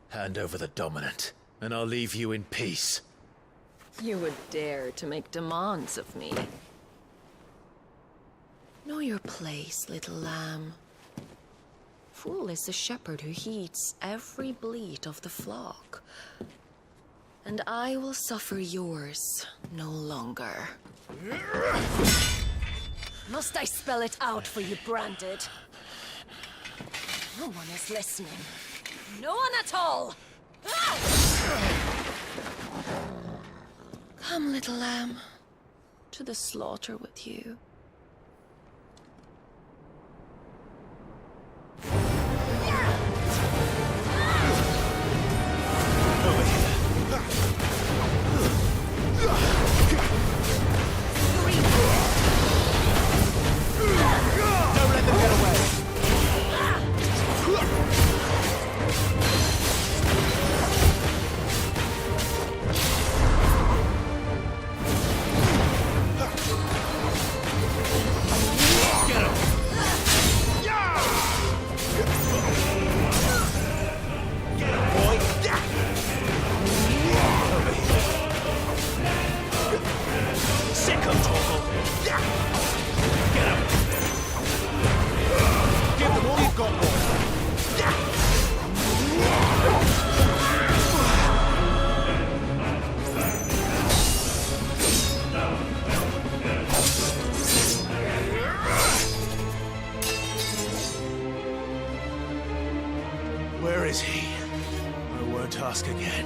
Hand over the dominant, and I'll leave you in peace. You would dare to make demands of me. Know your place, little lamb. Fool is the shepherd who heeds every bleat of the flock. And I will suffer yours no longer. Must I spell it out for you, Branded? No one is listening. No one at all! Come, little lamb, to the slaughter with you. Don't let them get away! Where is he? I won't ask again.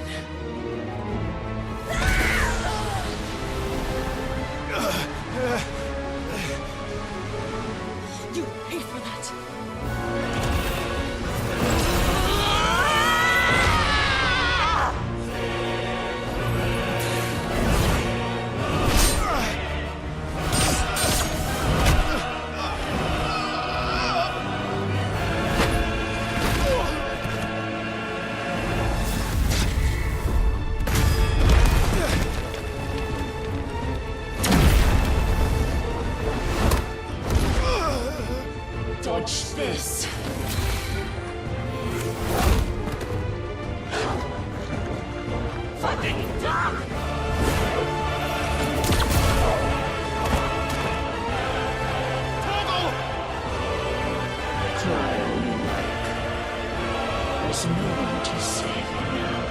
You pay for that. Dodge this. Fucking dog! Try all you like. There's no one to save you now.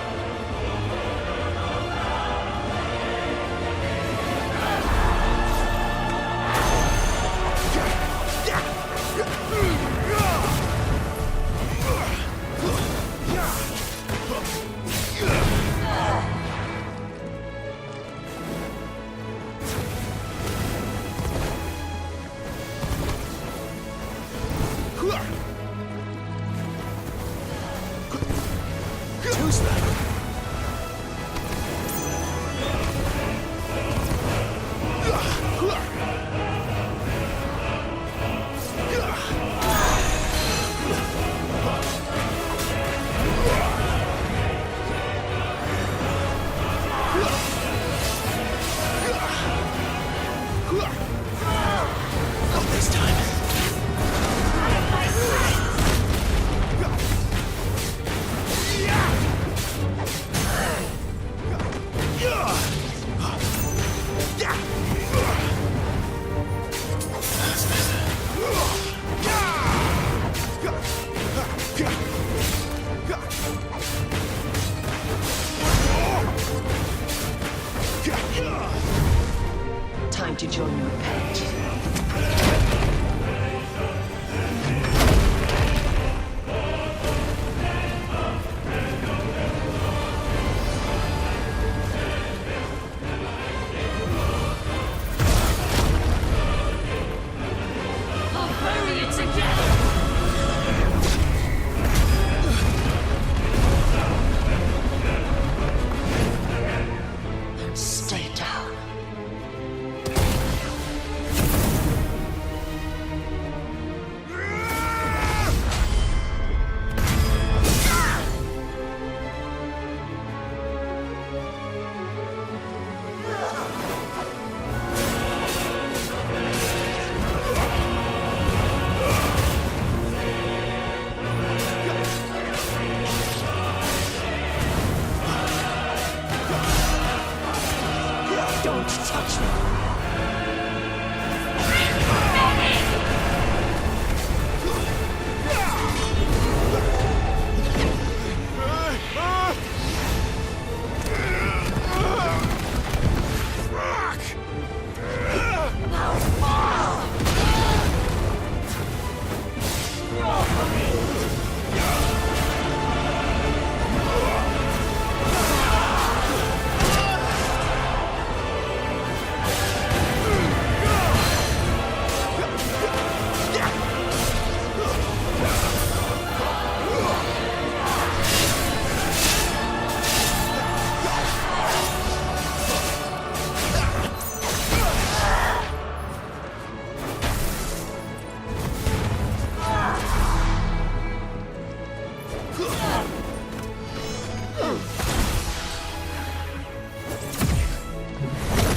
Who's that? Not this time.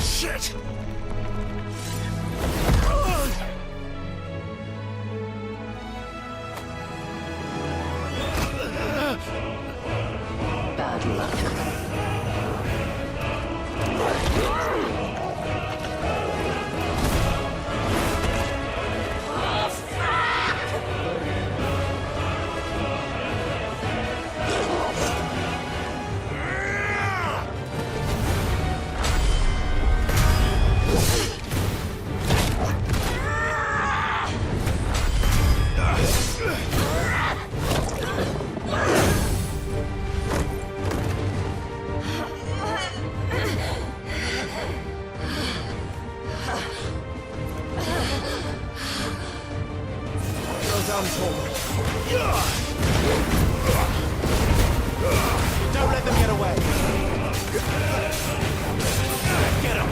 Shit! Bad luck. Don't let them get away. Get him.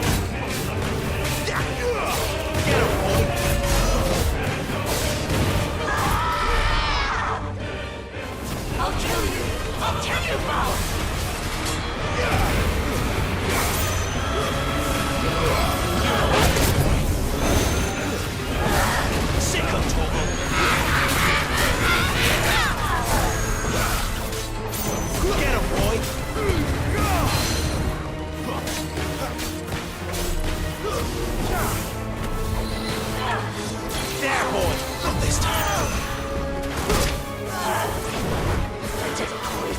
Get him, boy. I'll kill you! I'll kill you both! Sick of Torval. Get him, boy! There, boy! Not this time! Get him, boy!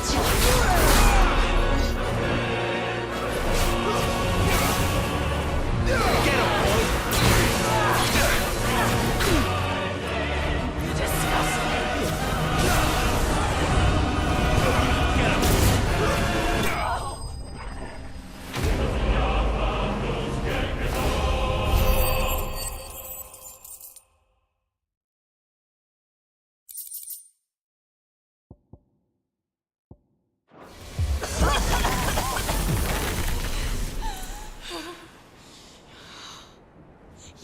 You disgust me! Get him!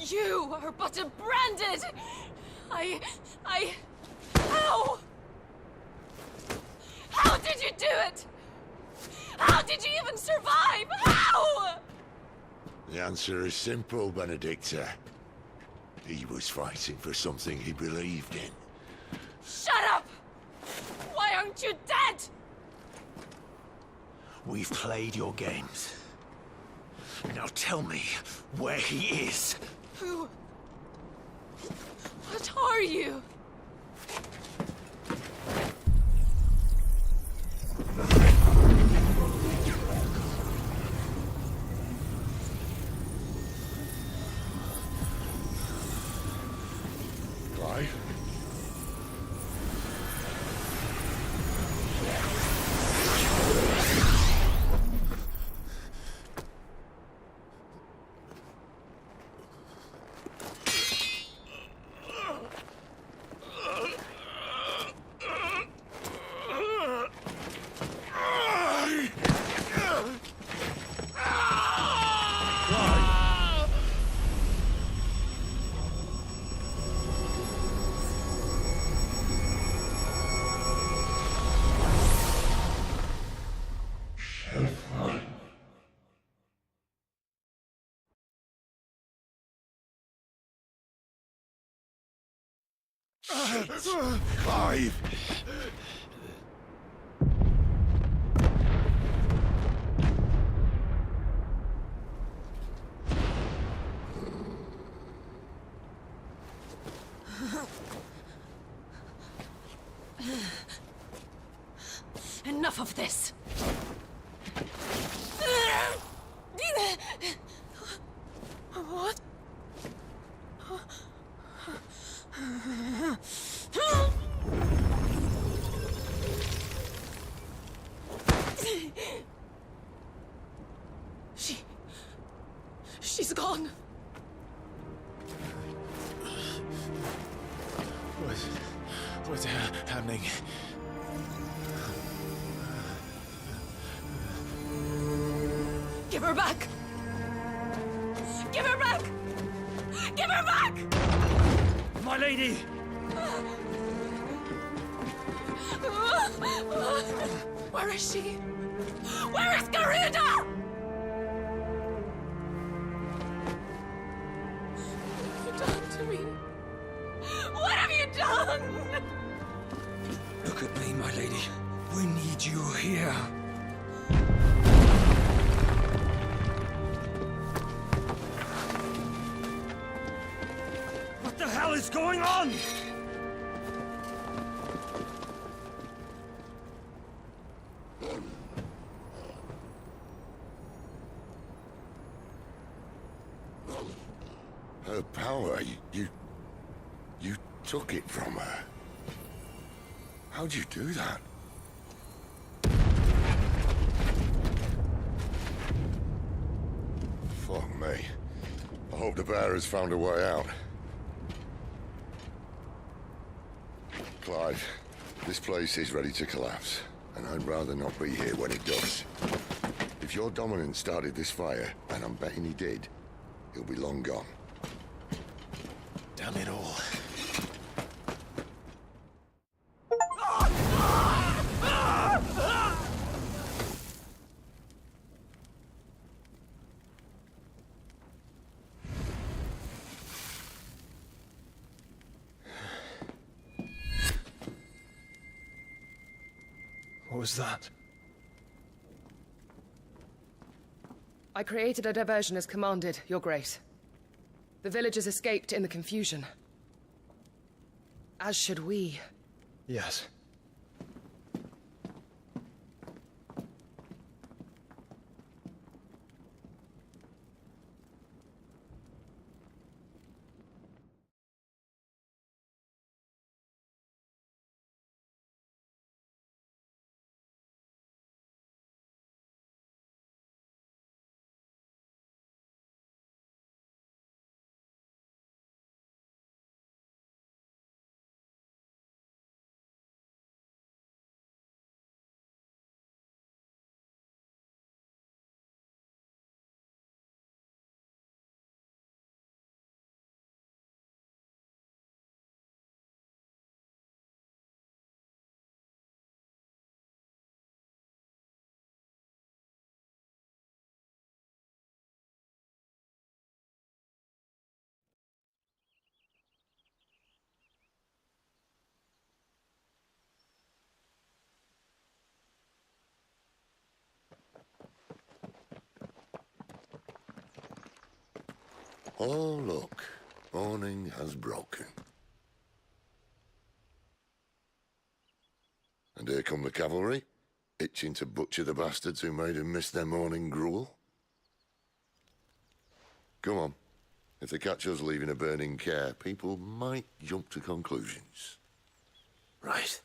You are but a branded! How? How did you do it? How did you even survive? How? The answer is simple, Benedicta. He was fighting for something he believed in. Shut up! Why aren't you dead? We've played your games. Now tell me where he is. Who? What are you? Clive? Clive! Enough of this! What? She's gone. What's happening? Give her back! Give her back! Give her back! My lady! Where is she? Where is Garuda? What have you done to me? What have you done? Look at me, my lady. We need you here. What the hell is going on? Her power, you took it from her. How'd you do that? Fuck me. I hope the bear has found a way out. Clive, this place is ready to collapse, and I'd rather not be here when it does. If your dominant started this fire, and I'm betting he did, he'll be long gone. Damn it all. What was that? I created a diversion as commanded, Your Grace. The villagers escaped in the confusion. As should we. Yes. Oh, look. Morning has broken. And here come the cavalry, itching to butcher the bastards who made them miss their morning gruel. Come on. If they catch us leaving a burning care, people might jump to conclusions. Right.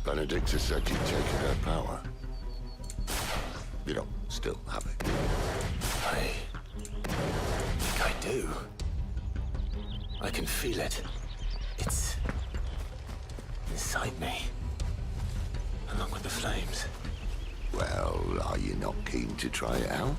Benedicta said you'd taken her power. You don't still have it. I think I do. I can feel it. It's inside me, along with the flames. Well, are you not keen to try it out?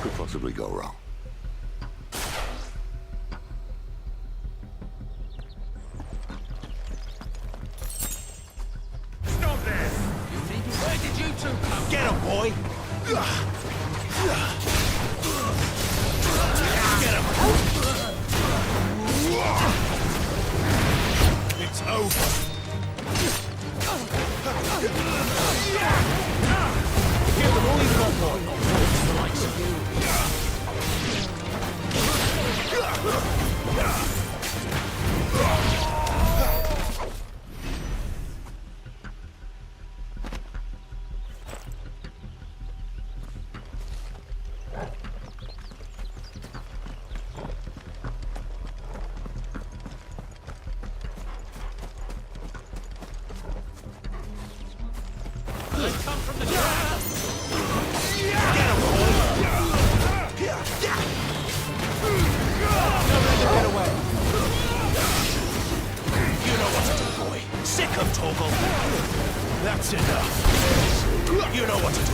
could possibly go wrong? Stop there! Where did you two come? Get him, boy! Get him! It's over! Give them all you've got, boy! The likes of you. That's enough. You know what to do,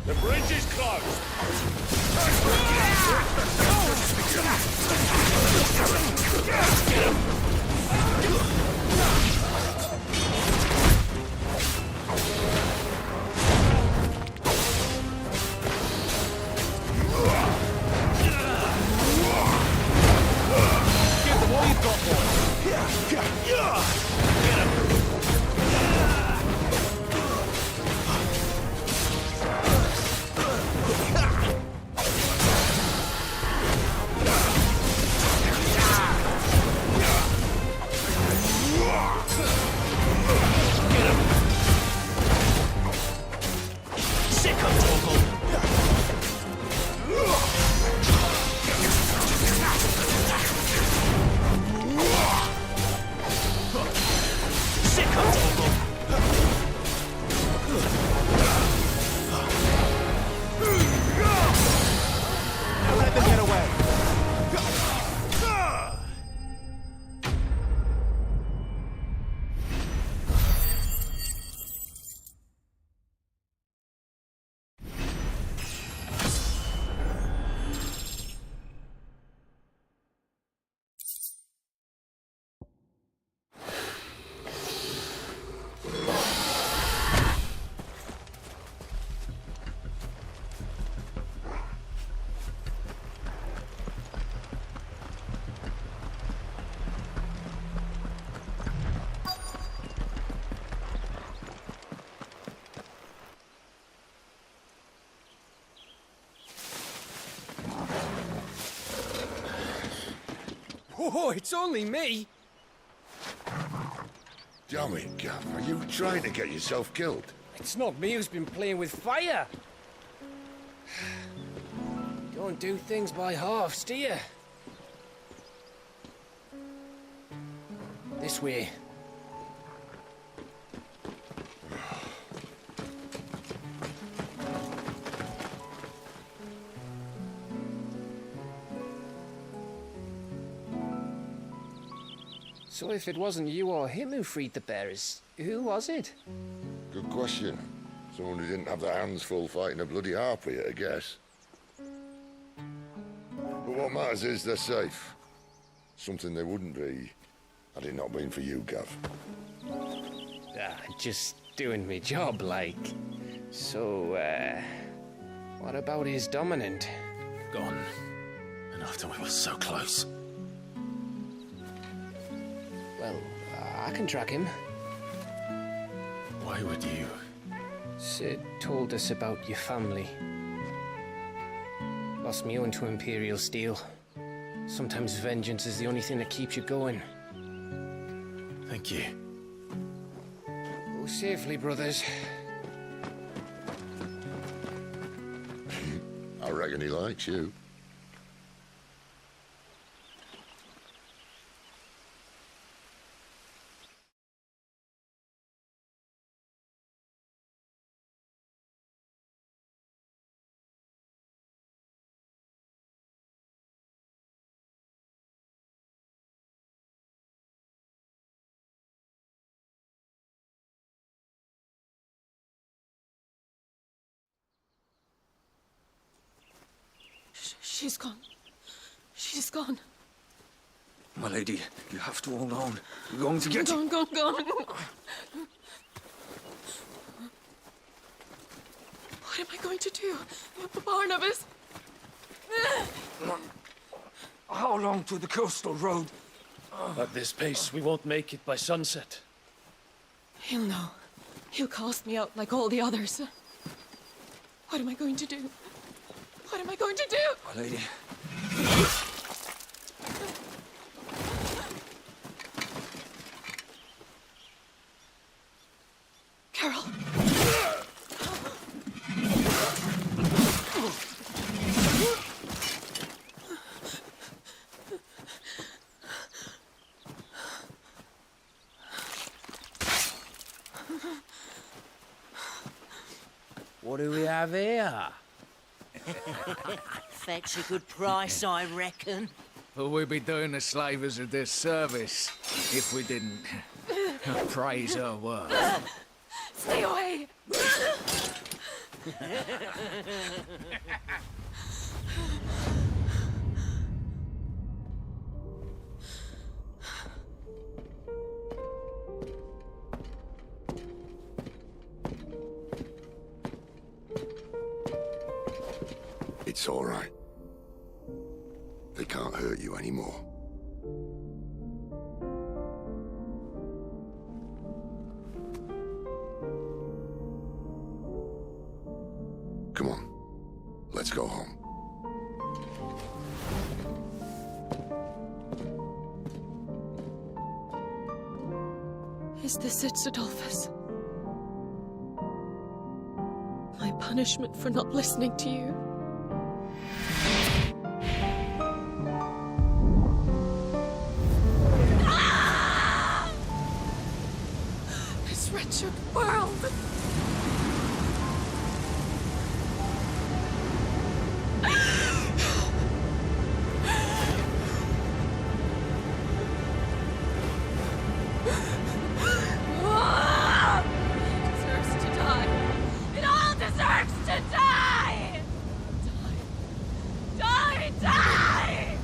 The bridge is closed. Give them all you've got, boy. Get him. Oh, it's only me. Damn it, Gav. Are you trying to get yourself killed? It's not me who's been playing with fire. Don't do things by halves, do you? This way. So if it wasn't you or him who freed the bearers, who was it? Good question. Someone who didn't have their hands full fighting a bloody harpy, I guess. But what matters is they're safe. Something they wouldn't be had it not been for you, Gav. Just doing me job, like. So, what about his dominant? Gone. And after we were so close. Well, I can track him. Why would you? Sid told us about your family. Lost me own to Imperial Steel. Sometimes vengeance is the only thing that keeps you going. Thank you. Go safely, brothers. reckon he likes you. She's gone. She's gone. My lady, you have to hold on. We're going to get Gone, gone, gone. What am I going to do? Barnabas? How long to the coastal road? At this pace, we won't make it by sunset. He'll know. He'll cast me out like all the others. What am I going to do? What am I going to do? My lady. Carol. What do we have here? Fetch a good price, I reckon. But we'd be doing the slavers a disservice if we didn't praise her work. Stay away! It's all right. They can't hurt you anymore. Come on. Let's go home. Is this it, Adolphus? My punishment for not listening to you? This wretched world! Deserves to die. It all deserves to die! Die! Die! Die!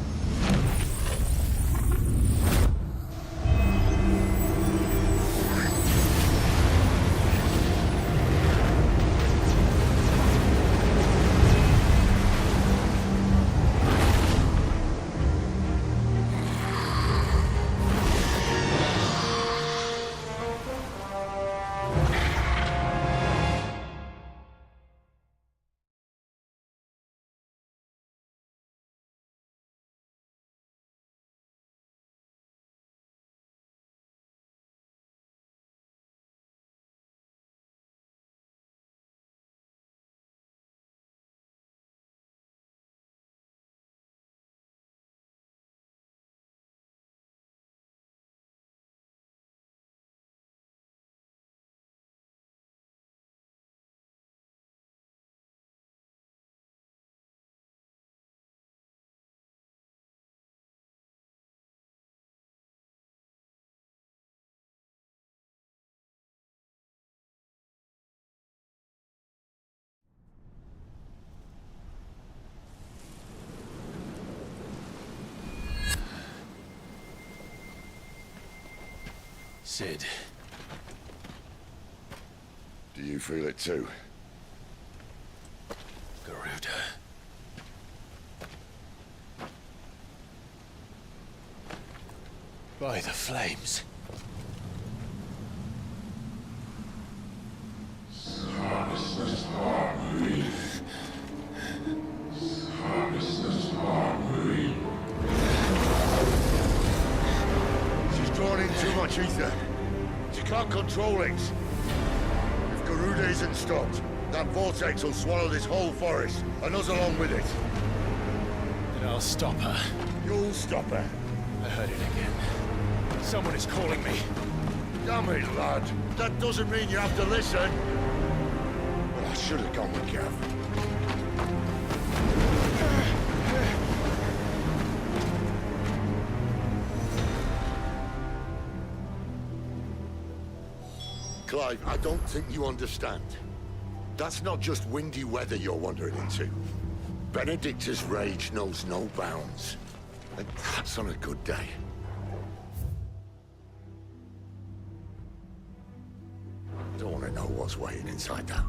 Sid. Do you feel it too? Garuda. By the flames. She's drawn in too much ether. She can't control it. If Garuda isn't stopped, That vortex will swallow this whole forest, and us along with it. Then I'll stop her. You'll stop her. I heard it again. Someone is calling me. Damn it, lad. That doesn't mean you have to listen. Well, I should have gone with Gav. Clive, I don't think you understand. That's not just windy weather you're wandering into. Benedictus' rage knows no bounds. And that's on a good day. Don't want to know what's waiting inside that.